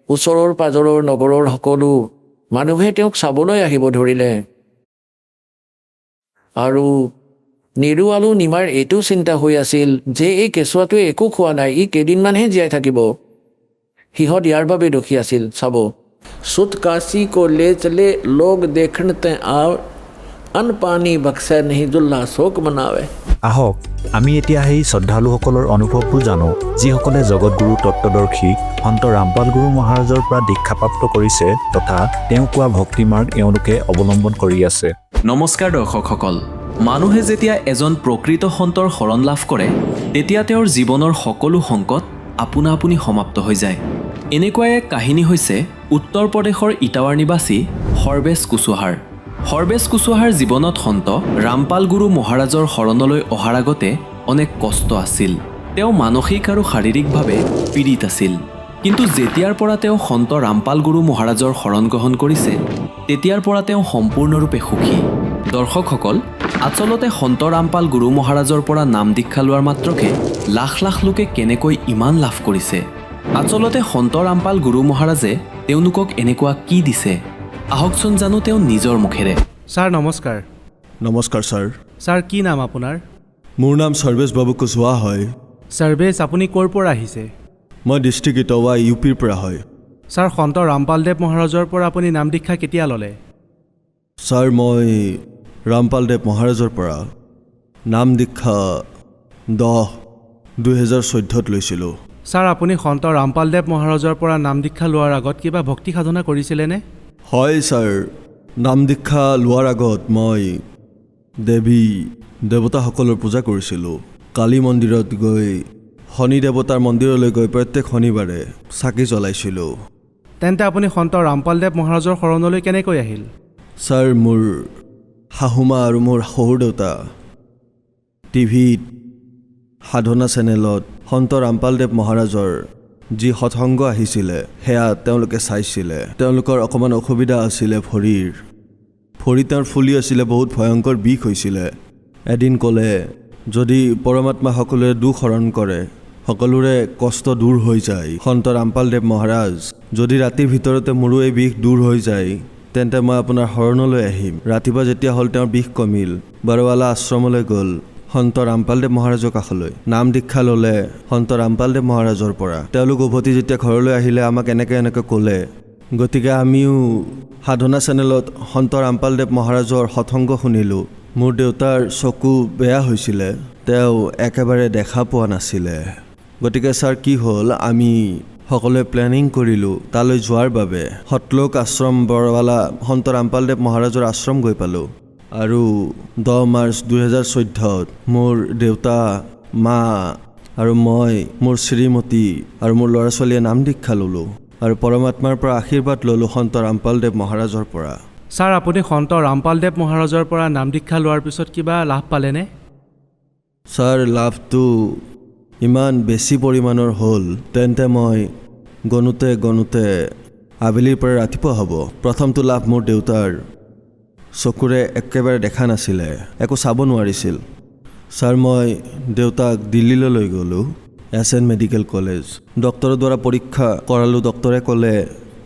S5: ওচৰৰ পাজৰৰ নগৰৰ সকলো মানুহে তেওঁক চাবলৈ আহিব ধৰিলে। আৰু নিৰু আৰু নিমাৰ এইটো চিন্তা হৈ আছিল যে এই কেঁচুৱাটোৱে একো খোৱা নাই, ই কেইদিনমানহে জীয়াই থাকিব। সিহঁত ইয়াৰ বাবে দুখী আছিল। চাব, সুত কাশী কো লে চলে লোক দেখণ তে আৱ, অন্ন পানী বক্সে নেহি জুল্লা শোক মনাৱে।
S6: আহক আমি এতিয়া সেই শ্ৰদ্ধালুসকলৰ অনুভৱবোৰ জানো, যিসকলে জগতগুৰু তত্ত্বদৰ্শী সন্ত ৰামপাল গুৰু মহাৰাজৰ পৰা দীক্ষাপ্ৰাপ্ত কৰিছে তথা তেওঁ কোৱা ভক্তিমাৰ্গ এওঁলোকে অৱলম্বন কৰি আছে।
S7: নমস্কাৰ দৰ্শকসকল, মানুহে যেতিয়া এজন প্ৰকৃত সন্তৰ শৰণ লাভ কৰে তেতিয়া তেওঁৰ জীৱনৰ সকলো সংকট আপোনা আপুনি সমাপ্ত হৈ যায়। এনেকুৱা এক কাহিনী হৈছে উত্তৰ প্ৰদেশৰ ইটাৱাৰ নিবাসী সৰ্বেশ কুশৱাহাৰ। সৰ্বেশ কুশৱাহাৰ জীৱনত সন্ত ৰামপাল গুৰু মহাৰাজৰ শৰণলৈ অহাৰ আগতে অনেক কষ্ট আছিল। তেওঁ মানসিক আৰু শাৰীৰিকভাৱে পীড়িত আছিল, কিন্তু যেতিয়াৰ পৰা তেওঁ সন্ত ৰামপাল গুৰু মহাৰাজৰ শৰণ গ্ৰহণ কৰিছে তেতিয়াৰ পৰা তেওঁ সম্পূৰ্ণৰূপে সুখী। দৰ্শকসকল, আচলতে সন্ত ৰামপাল গুৰু মহাৰাজৰ পৰা নাম দীক্ষা লোৱাৰ মাত্ৰকে লাখ লাখ লোকে কেনেকৈ ইমান লাভ কৰিছে। আচলতে সন্ত ৰামপাল গুৰু মহাৰাজে তেওঁলোকক এনেকুৱা কি দিছে, আহকচোন জানো তেওঁ নিজৰ মুখেৰে।
S8: ছাৰ নমস্কাৰ।
S9: নমস্কাৰ ছাৰ।
S8: ছাৰ কি নাম আপোনাৰ?
S9: মোৰ নাম সৰ্বেশ বাবু কুশৱাহা হয়।
S8: সৰ্বেশ, আপুনি ক'ৰ পৰা আহিছে?
S9: মই ডিষ্ট্ৰিক্ট ইটাৱা ইউপিৰ পৰা হয়।
S8: ছাৰ, সন্ত ৰামপালদেৱ মহাৰাজৰ পৰা আপুনি নাম দীক্ষা কেতিয়া ল'লে?
S9: ছাৰ, মই ৰামপালদেৱ মহাৰাজৰ পৰা নাম দীক্ষা 10/2014 লৈছিলোঁ।
S8: ছাৰ, আপুনি সন্ত ৰামপালদেৱ মহাৰাজৰ পৰা নাম দীক্ষা লোৱাৰ আগত কিবা ভক্তি সাধনা কৰিছিলেনে?
S9: হয় ছাৰ, নাম দীক্ষা লোৱাৰ আগত মই দেৱী দেৱতাসকলৰ পূজা কৰিছিলোঁ। কালী মন্দিৰত গৈ শনি দেৱতাৰ মন্দিৰলৈ গৈ প্ৰত্যেক শনিবাৰে চাকি জ্বলাইছিলোঁ।
S8: তেন্তে আপুনি সন্ত ৰামপালদেৱ মহাৰাজৰ শৰণলৈ কেনেকৈ আহিল?
S9: ছাৰ, মোৰ শাহুমা আৰু মোৰ শহুৰ দেউতা টিভিত সাধনা চেনেলত সন্ত ৰামপালদেৱ মহাৰাজৰ যি সৎসংগ আহিছিলে সেয়া তেওঁলোকে চাইছিলে। তেওঁলোকৰ অকণমান অসুবিধা আছিলে, ভৰি তেওঁৰ ফুলি আছিলে, বহুত ভয়ংকৰ বিষ হৈছিলে। এদিন ক'লে যদি পৰমাত্মা সকলোৰে দুখ হৰণ কৰে সকলোৰে কষ্ট দূৰ হৈ যায়, সন্ত ৰামপালদেৱ মহাৰাজ যদি ৰাতিৰ ভিতৰতে মোৰো এই বিষ দূৰ হৈ যায় তেন্তে মই আপোনাৰ শৰণলৈ আহিম। ৰাতিপুৱা যেতিয়া হ'ল তেওঁৰ বিষ কমিল, বাৰৱালা আশ্ৰমলৈ গ'ল, সন্ত ৰামপালদেৱ মহাৰাজৰ কাষলৈ নাম দীক্ষা ল'লে সন্ত ৰামপালদেৱ মহাৰাজৰ পৰা। তেওঁলোক উভতি যেতিয়া ঘৰলৈ আহিলে আমাক এনেকৈ ক'লে। গতিকে আমিও সাধনা চেনেলত সন্ত ৰামপালদেৱ মহাৰাজৰ সৎসংগ শুনিলোঁ। মোৰ দেউতাৰ চকু বেয়া হৈছিলে, তেওঁ একেবাৰে দেখা পোৱা নাছিলে। গতিকে ছাৰ কি হ'ল, আমি সকলোৱে প্লেনিং কৰিলোঁ তালৈ যোৱাৰ বাবে। সতলোক আশ্ৰম বৰৱালা সন্ত ৰামপালদেৱ মহাৰাজৰ আশ্ৰম গৈ পালোঁ আৰু 10 মাৰ্চ 2014 মোৰ দেউতা, মা আৰু মই, মোৰ শ্ৰীমতী আৰু মোৰ ল'ৰা ছোৱালীয়ে নাম দীক্ষা ল'লোঁ আৰু পৰমাত্মাৰ পৰা আশীৰ্বাদ ল'লোঁ সন্ত ৰামপালদেৱ মহাৰাজৰ পৰা।
S8: ছাৰ আপুনি সন্ত ৰামপালদেৱ মহাৰাজৰ পৰা নাম দীক্ষা লোৱাৰ পিছত কিবা লাভ পালেনে?
S9: ছাৰ লাভটো ইমান বেছি পৰিমাণৰ হ'ল তেন্তে মই গণোতে আবেলিৰ পৰা ৰাতিপুৱা হ'ব। প্ৰথমটো লাভ মোৰ দেউতাৰ চকুৰে একেবাৰে দেখা নাছিলে, একো চাব নোৱাৰিছিল। ছাৰ মই দেউতাক দিল্লীলৈ লৈ গ'লোঁ, SN মেডিকেল কলেজ। ডক্টৰৰ দ্বাৰা পৰীক্ষা কৰালোঁ। ডক্টৰে ক'লে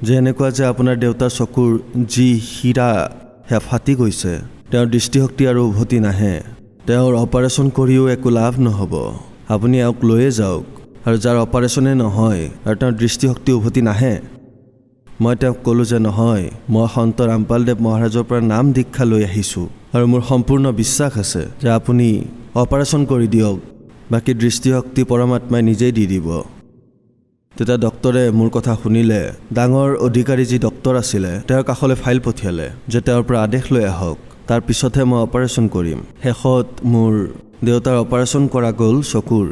S9: যে এনেকুৱা যে আপোনাৰ দেউতাৰ চকুৰ যি হীৰা সেয়া ফাটি গৈছে, তেওঁৰ দৃষ্টিশক্তি আৰু উভতি নাহে, তেওঁৰ অপাৰেশ্যন কৰিও একো লাভ নহ'ব, আপুনি এওঁক লৈয়ে যাওক। আৰু যাৰ অপাৰেশ্যনে নহয় আৰু তেওঁৰ দৃষ্টিশক্তি উভতি নাহে, মই তেওঁক ক'লোঁ যে নহয়, মই সন্ত ৰামপালদেৱ মহাৰাজৰ পৰা নাম দীক্ষা লৈ আহিছোঁ আৰু মোৰ সম্পূৰ্ণ বিশ্বাস আছে যে আপুনি অপাৰেশ্যন কৰি দিয়ক, বাকী দৃষ্টিশক্তি পৰমাত্মাই নিজেই দি দিব। তেতিয়া ডক্টৰে মোৰ কথা শুনিলে। ডাঙৰ অধিকাৰী যি ডক্টৰ আছিলে তেওঁৰ কাষলৈ ফাইল পঠিয়ালে যে তেওঁৰ পৰা আদেশ লৈ আহক, তাৰ পিছতহে মই অপাৰেশ্যন কৰিম। শেষত মোৰ দেউতাৰ অপাৰেশ্যন কৰা গ'ল চকুৰ।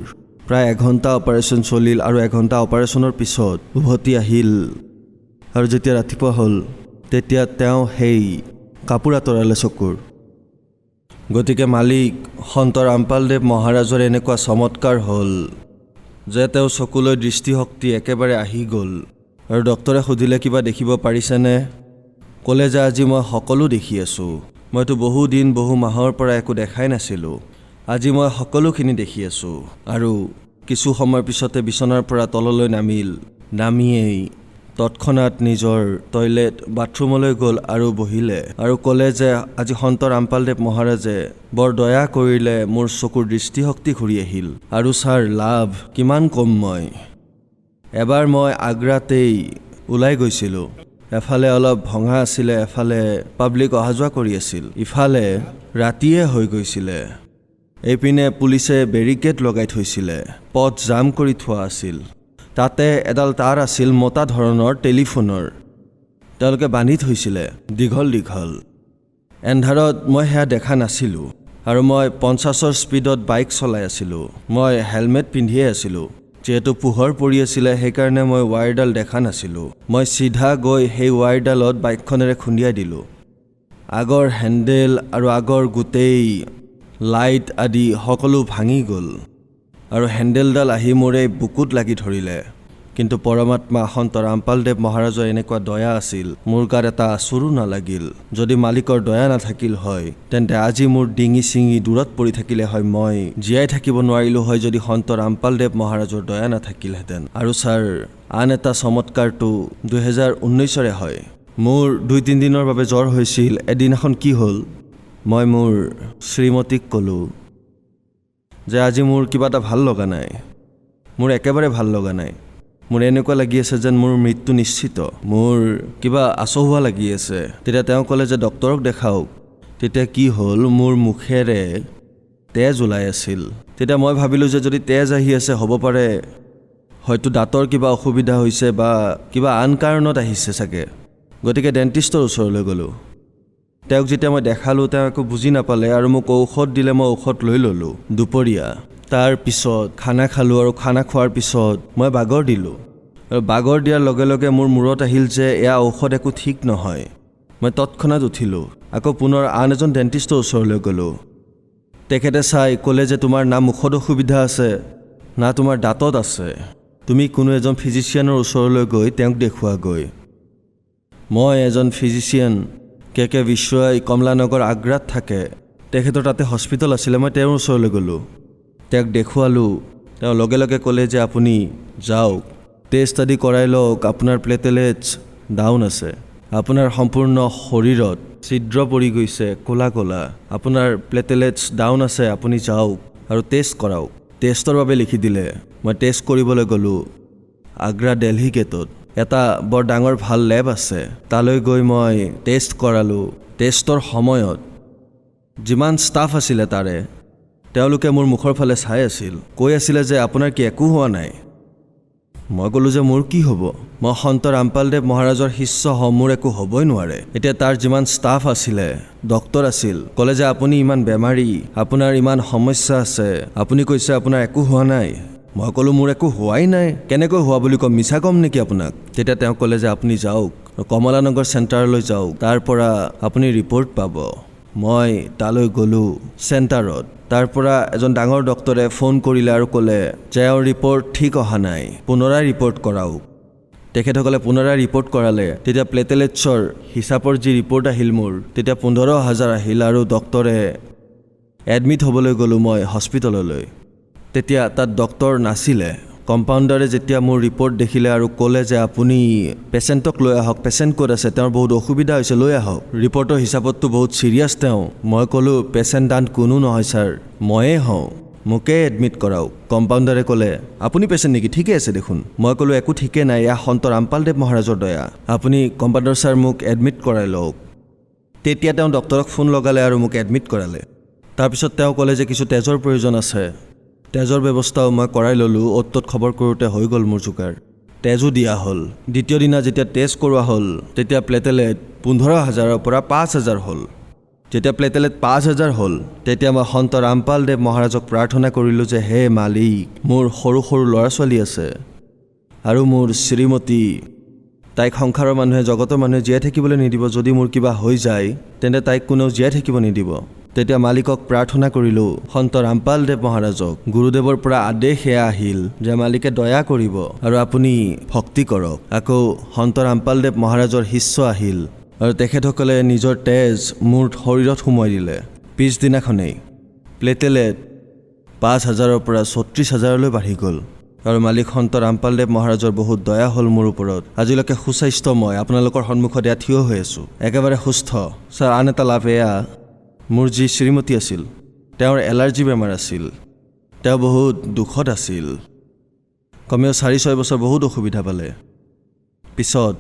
S9: প্ৰায় 1 ঘণ্টা অপাৰেশ্যন চলিল আৰু 1 ঘণ্টা অপাৰেশ্যনৰ পিছত উভতি আহিল। আৰু যেতিয়া ৰাতিপুৱা হ'ল তেতিয়া তেওঁ সেই কাপোৰ আঁতৰালে চকুৰ। গতিকে মালিক সন্ত ৰামপালদেৱ মহাৰাজৰ এনেকুৱা চমৎকাৰ হ'ল যে তেওঁ চকুলৈ দৃষ্টিশক্তি একেবাৰে আহি গ'ল। আৰু ডক্টৰে সুধিলে কিবা দেখিব পাৰিছেনে? ক'লে যে আজি মই সকলো দেখি আছোঁ, মইতো বহু দিন বহু মাহৰ পৰা একো দেখাই নাছিলোঁ, আজি মই সকলোখিনি দেখি আছোঁ। আৰু কিছু সময়ৰ পিছতে বিচনাৰ পৰা তললৈ নামিয়েই তৎক্ষণাত নিজৰ টয়লেট বাথৰুমলৈ গ'ল আৰু বহিলে আৰু ক'লে যে আজি সন্ত ৰামপালদেৱ মহাৰাজে বৰ দয়া কৰিলে, মোৰ চকুৰ দৃষ্টিশক্তি ঘূৰি আহিল। আৰু ছাৰ লাভ কিমান কম। এবাৰ মই আগ্ৰাতেই ওলাই গৈছিলোঁ, এফালে অলপ ভঙা আছিলে, এফালে পাব্লিক অহা যোৱা কৰি আছিল, ইফালে ৰাতিয়ে হৈ গৈছিলে। এইপিনে পুলিচে বেৰিকেড লগাই থৈছিলে, পথ জাম কৰি থোৱা আছিল, তাতে এডাল তাঁৰ আছিল মোটা ধৰণৰ টেলিফোনৰ, তেওঁলোকে বান্ধি থৈছিলে দীঘল। এন্ধাৰত মই সেয়া দেখা নাছিলোঁ আৰু মই 50ৰ স্পীডত বাইক চলাই আছিলোঁ। মই হেলমেট পিন্ধিয়ে আছিলোঁ, যিহেতু পোহৰ পৰি আছিলে সেইকাৰণে মই ৱায়াৰডাল দেখা নাছিলোঁ। মই চিধা গৈ সেই ৱায়াৰডালত বাইকখনেৰে খুন্দিয়াই দিলোঁ। আগৰ হেণ্ডেল আৰু আগৰ গোটেই লাইট আদি সকলো ভাঙি গ'ল আৰু হেণ্ডেলডাল আহি মোৰ এই বুকুত লাগি ধৰিলে। কিন্তু পৰমাত্মা সন্ত ৰামপালদেৱ মহাৰাজৰ এনেকুৱা দয়া আছিল, মোৰ গাত এটা আচুৰো নালাগিল। যদি মালিকৰ দয়া নাথাকিল হয় তেন্তে আজি মোৰ ডিঙি চিঙি দূৰত পৰি থাকিলে হয়, মই জীয়াই থাকিব নোৱাৰিলোঁ হয় যদি সন্ত ৰামপালদেৱ মহাৰাজৰ দয়া নাথাকিলহেঁতেন। আৰু ছাৰ আন এটা চমৎকাৰটো 2019ৰে হয়। মোৰ 2-3 দিনৰ বাবে জ্বৰ হৈছিল। এদিনাখন কি হ'ল, মই মোৰ শ্ৰীমতীক ক'লোঁ যে আজি মোৰ কিবা এটা ভাল লগা নাই, মোৰ একেবাৰে ভাল লগা নাই, মোৰ এনেকুৱা লাগি আছে যেন মোৰ মৃত্যু নিশ্চিত, মোৰ কিবা আচহুৱা লাগি আছে। তেতিয়া তেওঁ ক'লে যে ডক্টৰক দেখাওক। তেতিয়া কি হ'ল, মোৰ মুখেৰে তেজ ওলাই আছিল। তেতিয়া মই ভাবিলোঁ যে যদি তেজ আহি আছে হ'ব পাৰে হয়তো দাঁতৰ কিবা অসুবিধা হৈছে বা কিবা আন কাৰণত আহিছে চাগে। গতিকে ডেণ্টিষ্টৰ ওচৰলৈ গ'লোঁ। তেওঁক যেতিয়া মই দেখালোঁ তেওঁ একো বুজি নাপালে আৰু মোক ঔষধ দিলে, মই ঔষধ লৈ ল'লোঁ দুপৰীয়া। তাৰ পিছত খানা খালোঁ আৰু খানা খোৱাৰ পিছত মই বাগৰ দিলোঁ আৰু বাগৰ দিয়াৰ লগে লগে মোৰ মূৰত আহিল যে এয়া ঔষধ একো ঠিক নহয়। মই তৎক্ষণাত উঠিলোঁ, আকৌ পুনৰ আন এজন ডেণ্টিষ্টৰ ওচৰলৈ গ'লোঁ। তেখেতে চাই ক'লে যে তোমাৰ না মুখত অসুবিধা আছে না তোমাৰ দাঁতত আছে, তুমি কোনো এজন ফিজিচিয়ানৰ ওচৰলৈ গৈ তেওঁক দেখুৱাগৈ। মই এজন ফিজিচিয়ান KK বিশ্বই কমলানগৰ আগ্ৰাত থাকে, তেখেতৰ তাতে হস্পিটেল আছিলে, মই তেওঁৰ ওচৰলৈ গ'লোঁ, তেওঁক দেখুৱালোঁ। তেওঁ লগে লগে ক'লে যে আপুনি যাওক, টেষ্ট আদি কৰাই লওক, আপোনাৰ প্লেটেলেটছ ডাউন আছে, আপোনাৰ সম্পূৰ্ণ শৰীৰত ছিদ্ৰ পৰি গৈছে ক'লা ক'লা, আপোনাৰ প্লেটেলেটছ ডাউন আছে, আপুনি যাওক আৰু টেষ্ট কৰাওক। টেষ্টৰ বাবে লিখি দিলে। মই টেষ্ট কৰিবলৈ গ'লোঁ আগ্ৰা দিল্লী গেটত। এটা বৰ ডাঙৰ ভাল লেব আছে, তালৈ গৈ মই টেষ্ট কৰালোঁ। টেষ্টৰ সময়ত যিমান ষ্টাফ আছিলে তাৰে, তেওঁলোকে মোৰ মুখৰ ফালে চাই আছিল, কৈ আছিলে যে আপোনাৰ কি একো হোৱা নাই? মই ক'লোঁ যে মোৰ কি হ'ব, মই সন্ত ৰামপালদেৱ মহাৰাজৰ শিষ্য হওঁ, মোৰ একো হ'বই নোৱাৰে। এতিয়া তাৰ যিমান ষ্টাফ আছিলে, ডক্টৰ আছিল, ক'লে যে আপুনি ইমান বেমাৰী, আপোনাৰ ইমান সমস্যা আছে, আপুনি কৈছে আপোনাৰ একো হোৱা নাই। মই ক'লোঁ মোৰ একো হোৱাই নাই, কেনেকৈ হোৱা বুলি ক'ম, মিছা ক'ম নেকি আপোনাক? তেতিয়া তেওঁ ক'লে যে আপুনি যাওক কমলানগৰ চেণ্টাৰলৈ যাওক, তাৰ পৰা আপুনি ৰিপৰ্ট পাব। মই তালৈ গ'লোঁ চেণ্টাৰত। তাৰ পৰা এজন ডাঙৰ ডক্টৰে ফোন কৰিলে আৰু ক'লে যে এওঁৰ ৰিপৰ্ট ঠিক অহা নাই, পুনৰাই ৰিপৰ্ট কৰাওক। তেখেতসকলে পুনৰাই ৰিপৰ্ট কৰালে। তেতিয়া প্লেটেলেটছৰ হিচাপৰ যি ৰিপৰ্ট আহিল মোৰ, তেতিয়া 15,000 আহিল আৰু ডক্টৰে এডমিট হ'বলৈ গ'লোঁ মই হস্পিটেললৈ। তেতিয়া তাত ডক্টৰ নাছিলে। কম্পাউণ্ডাৰে যেতিয়া মোৰ ৰিপৰ্ট দেখিলে আৰু ক'লে যে আপুনি পেচেণ্টক লৈ আহক, পেচেণ্ট ক'ত আছে, তেওঁৰ বহুত অসুবিধা হৈছে, লৈ আহক, ৰিপৰ্টৰ হিচাপততো বহুত ছিৰিয়াছ তেওঁ। মই ক'লোঁ পেচেণ্ট আন কোনো নহয় ছাৰ, ময়ে হওঁ, মোকে এডমিট কৰাওক। কম্পাউণ্ডাৰে ক'লে আপুনি পেচেণ্ট নেকি, ঠিকে আছে দেখোন। মই ক'লোঁ একো ঠিকে নাই, এয়া সন্ত ৰামপালদেৱ মহাৰাজৰ দয়া, আপুনি কম্পাউণ্ডাৰ ছাৰ মোক এডমিট কৰাই লওক। তেতিয়া তেওঁ ডক্টৰক ফোন লগালে আৰু মোক এডমিট কৰালে। তাৰপিছত তেওঁ ক'লে যে কিছু তেজৰ প্ৰয়োজন আছে। তেজৰ ব্যৱস্থাও মই কৰাই ল'লোঁ। অ'ত ত'ত খবৰ কৰোঁতে হৈ গ'ল মোৰ যোগাৰ, তেজো দিয়া হ'ল। দ্বিতীয় দিনা যেতিয়া টেষ্ট কৰোৱা হ'ল, তেতিয়া প্লেটেলেট 15,000ৰ পৰা 5,000 হ'ল। যেতিয়া প্লেটেলেট 5,000 হ'ল, তেতিয়া মই সন্ত ৰামপালদেৱ মহাৰাজক প্ৰাৰ্থনা কৰিলোঁ যে হে মালিক, মোৰ সৰু সৰু ল'ৰা ছোৱালী আছে আৰু মোৰ শ্ৰীমতী, তাইক সংসাৰৰ মানুহে, জগতৰ মানুহে জীয়াই থাকিবলৈ নিদিব। যদি মোৰ কিবা হৈ যায় তেন্তে তাইক কোনেও জীয়াই থাকিব নিদিব। তেতিয়া মালিকক প্ৰাৰ্থনা কৰিলোঁ, সন্ত ৰামপালদেৱ মহাৰাজক। গুৰুদেৱৰ পৰা আদেশ এয়া আহিল যে মালিকে দয়া কৰিব আৰু আপুনি ভক্তি কৰক। আকৌ সন্ত ৰামপালদেৱ মহাৰাজৰ শিষ্য আহিল আৰু তেখেতসকলে নিজৰ তেজ মোৰ শৰীৰত সোমোৱাই দিলে। পিছদিনাখনেই প্লেটেলেট 5,000ৰ পৰা 34,000লৈ বাঢ়ি গ'ল আৰু মালিক সন্ত ৰামপালদেৱ মহাৰাজৰ বহুত দয়া হ'ল মোৰ ওপৰত। আজিলৈকে সুস্বাস্থ্য, মই আপোনালোকৰ সন্মুখত এয়া থিয় হৈ আছোঁ, একেবাৰে সুস্থ। ছাৰ, আন এটা লাভ এয়া, মোৰ যি শ্ৰীমতী আছিল, তেওঁৰ এলাৰ্জি বেমাৰ আছিল, তেওঁ বহুত দুখত আছিল, কমেও 4-6 বছৰ বহুত অসুবিধা পালে। পিছত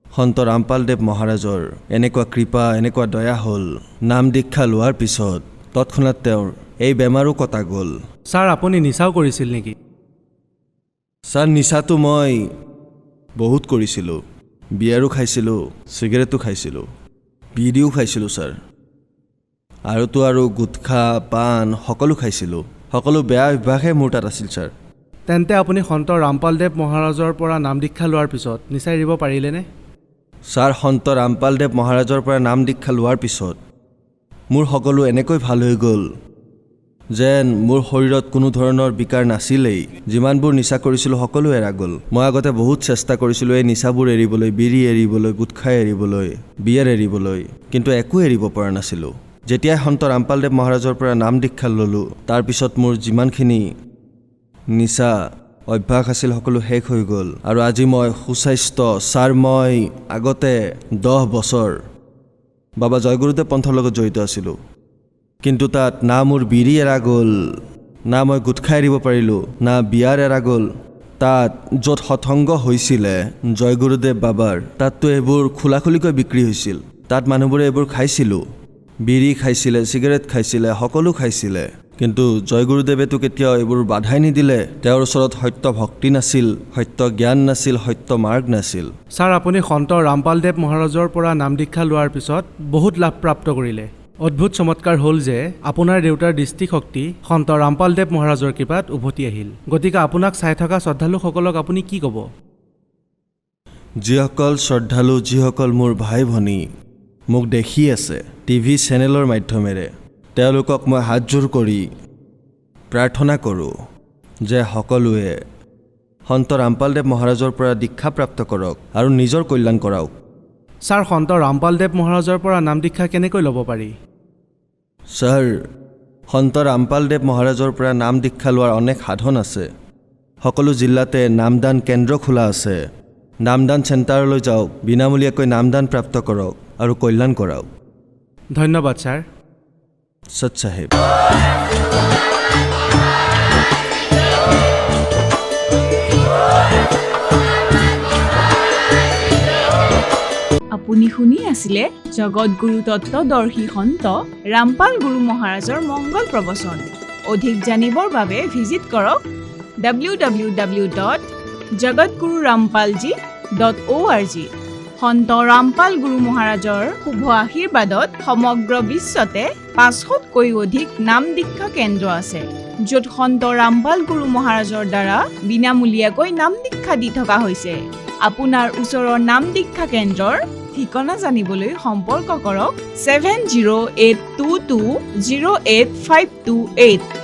S9: সন্ত ৰামপালদেৱ মহাৰাজৰ এনেকুৱা কৃপা, এনেকুৱা দয়া হ'ল, নাম দীক্ষা লোৱাৰ পিছত তৎক্ষণাত তেওঁৰ এই বেমাৰো কটা গ'ল।
S8: ছাৰ, আপুনি নিচাও কৰিছিল নেকি?
S9: ছাৰ, নিচাটো মই বহুত কৰিছিলোঁ। বিয়াৰো খাইছিলোঁ, চিগাৰেটো খাইছিলোঁ, বিড়িও খাইছিলোঁ ছাৰ, আৰুতো আৰু গুটখা, পাণ সকলো খাইছিলোঁ। সকলো বেয়া অভ্যাসে মোৰ তাত আছিল ছাৰ।
S8: তেন্তে আপুনি সন্ত ৰামপালদেৱ মহাৰাজৰ পৰা নাম দীক্ষা লোৱাৰ পিছত নিচা এৰিব পাৰিলেনে?
S9: ছাৰ, সন্ত ৰামপালদেৱ মহাৰাজৰ পৰা নাম দীক্ষা লোৱাৰ পিছত মোৰ সকলো এনেকৈ ভাল হৈ গ'ল যেন মোৰ শৰীৰত কোনো ধৰণৰ বিকাৰ নাছিলেই। যিমানবোৰ নিচা কৰিছিলোঁ সকলো এৰা গ'ল। মই আগতে বহুত চেষ্টা কৰিছিলোঁ এই নিচাবোৰ এৰিবলৈ, বিড়ি এৰিবলৈ, গুটখা এৰিবলৈ, বিয়াৰ এৰিবলৈ, কিন্তু একো এৰিব পৰা নাছিলোঁ। যেতিয়াই সন্ত ৰামপালদেৱ মহাৰাজৰ পৰা নাম দীক্ষা ল'লোঁ, তাৰপিছত মোৰ যিমানখিনি নিচা অভ্যাস আছিল সকলো শেষ হৈ গ'ল আৰু আজি মই সুস্বাস্থ্য। ছাৰ, মই আগতে 10 বছৰ বাবা জয়গুৰুদেৱ পন্থৰ লগত জড়িত আছিলোঁ, কিন্তু তাত না মোৰ বিড়ি এৰা গ'ল, না মই গুটখা এৰিব পাৰিলোঁ, না বিয়াৰ এৰা গ'ল। তাত য'ত সৎসংগ হৈছিলে জয়গুৰুদেৱ বাবাৰ, তাততো এইবোৰ খোলাখুলিকৈ বিক্ৰী হৈছিল। তাত মানুহবোৰে এইবোৰ খাইছিলোঁ, বিড়ি খাইছিলে, চিগাৰেট খাইছিলে, সকলো খাইছিলে, কিন্তু জয়গুৰুদেৱেতো কেতিয়াও এইবোৰ বাধাই নিদিলে। তেওঁৰ ওচৰত সত্য ভক্তি নাছিল, সত্য জ্ঞান নাছিল, সত্য মাৰ্গ নাছিল।
S8: ছাৰ, আপুনি সন্ত ৰামপালদেৱ মহাৰাজৰ পৰা নাম দীক্ষা লোৱাৰ পিছত বহুত লাভ প্ৰাপ্ত কৰিলে। অদ্ভুত চমৎকাৰ হ'ল যে আপোনাৰ দেউতাৰ দৃষ্টিশক্তি সন্ত ৰামপালদেৱ মহাৰাজৰ কৃপাত উভতি আহিল। গতিকে আপোনাক চাই থকা শ্ৰদ্ধালুসকলক আপুনি কি ক'ব?
S9: যিসকল শ্ৰদ্ধালু, যিসকল মোৰ ভাই ভনী মোক দেখি আছে টিভি চেনেলৰ মাধ্যমেৰে, তেওঁলোকক মই হাতযোৰ কৰি প্ৰাৰ্থনা কৰোঁ যে সকলোৱে সন্ত ৰামপালদেৱ মহাৰাজৰ পৰা দীক্ষা প্ৰাপ্ত কৰক আৰু নিজৰ কল্যাণ কৰাওক।
S8: ছাৰ, সন্ত ৰামপালদেৱ মহাৰাজৰ পৰা নাম দীক্ষা কেনেকৈ ল'ব পাৰি?
S9: ছাৰ, সন্ত ৰামপালদেৱ মহাৰাজৰ পৰা নাম দীক্ষা লোৱাৰ অনেক সাধন আছে। সকলো জিলাতে নামদান কেন্দ্ৰ খোলা আছে। নামদান চেণ্টাৰলৈ যাওক, বিনামূলীয়াকৈ নামদান প্ৰাপ্ত কৰক আৰু কল্যাণ কৰাওক।
S8: ধন্যবাদ ছাৰ।
S9: সৎ চাহেব।
S10: আপুনি শুনি আছিলে জগতগুৰু তত্ত্বদৰ্শী সন্ত ৰামপাল গুৰু মহাৰাজৰ মংগল প্ৰবচন। অধিক জানিবৰ বাবে ভিজিট কৰক www.jagatgururampalji.org। সন্ত ৰামপাল গুৰু মহাৰাজৰ শুভ আশীৰ্বাদত সমগ্ৰ বিশ্বতে 500তকৈ অধিক নাম দীক্ষা কেন্দ্ৰ আছে, য'ত সন্ত ৰামপাল গুৰু মহাৰাজৰ দ্বাৰা বিনামূলীয়াকৈ নাম দীক্ষা দি থকা হৈছে। আপোনাৰ ওচৰৰ নাম দীক্ষা কেন্দ্ৰৰ ঠিকনা জানিবলৈ সম্পৰ্ক কৰক 7082208528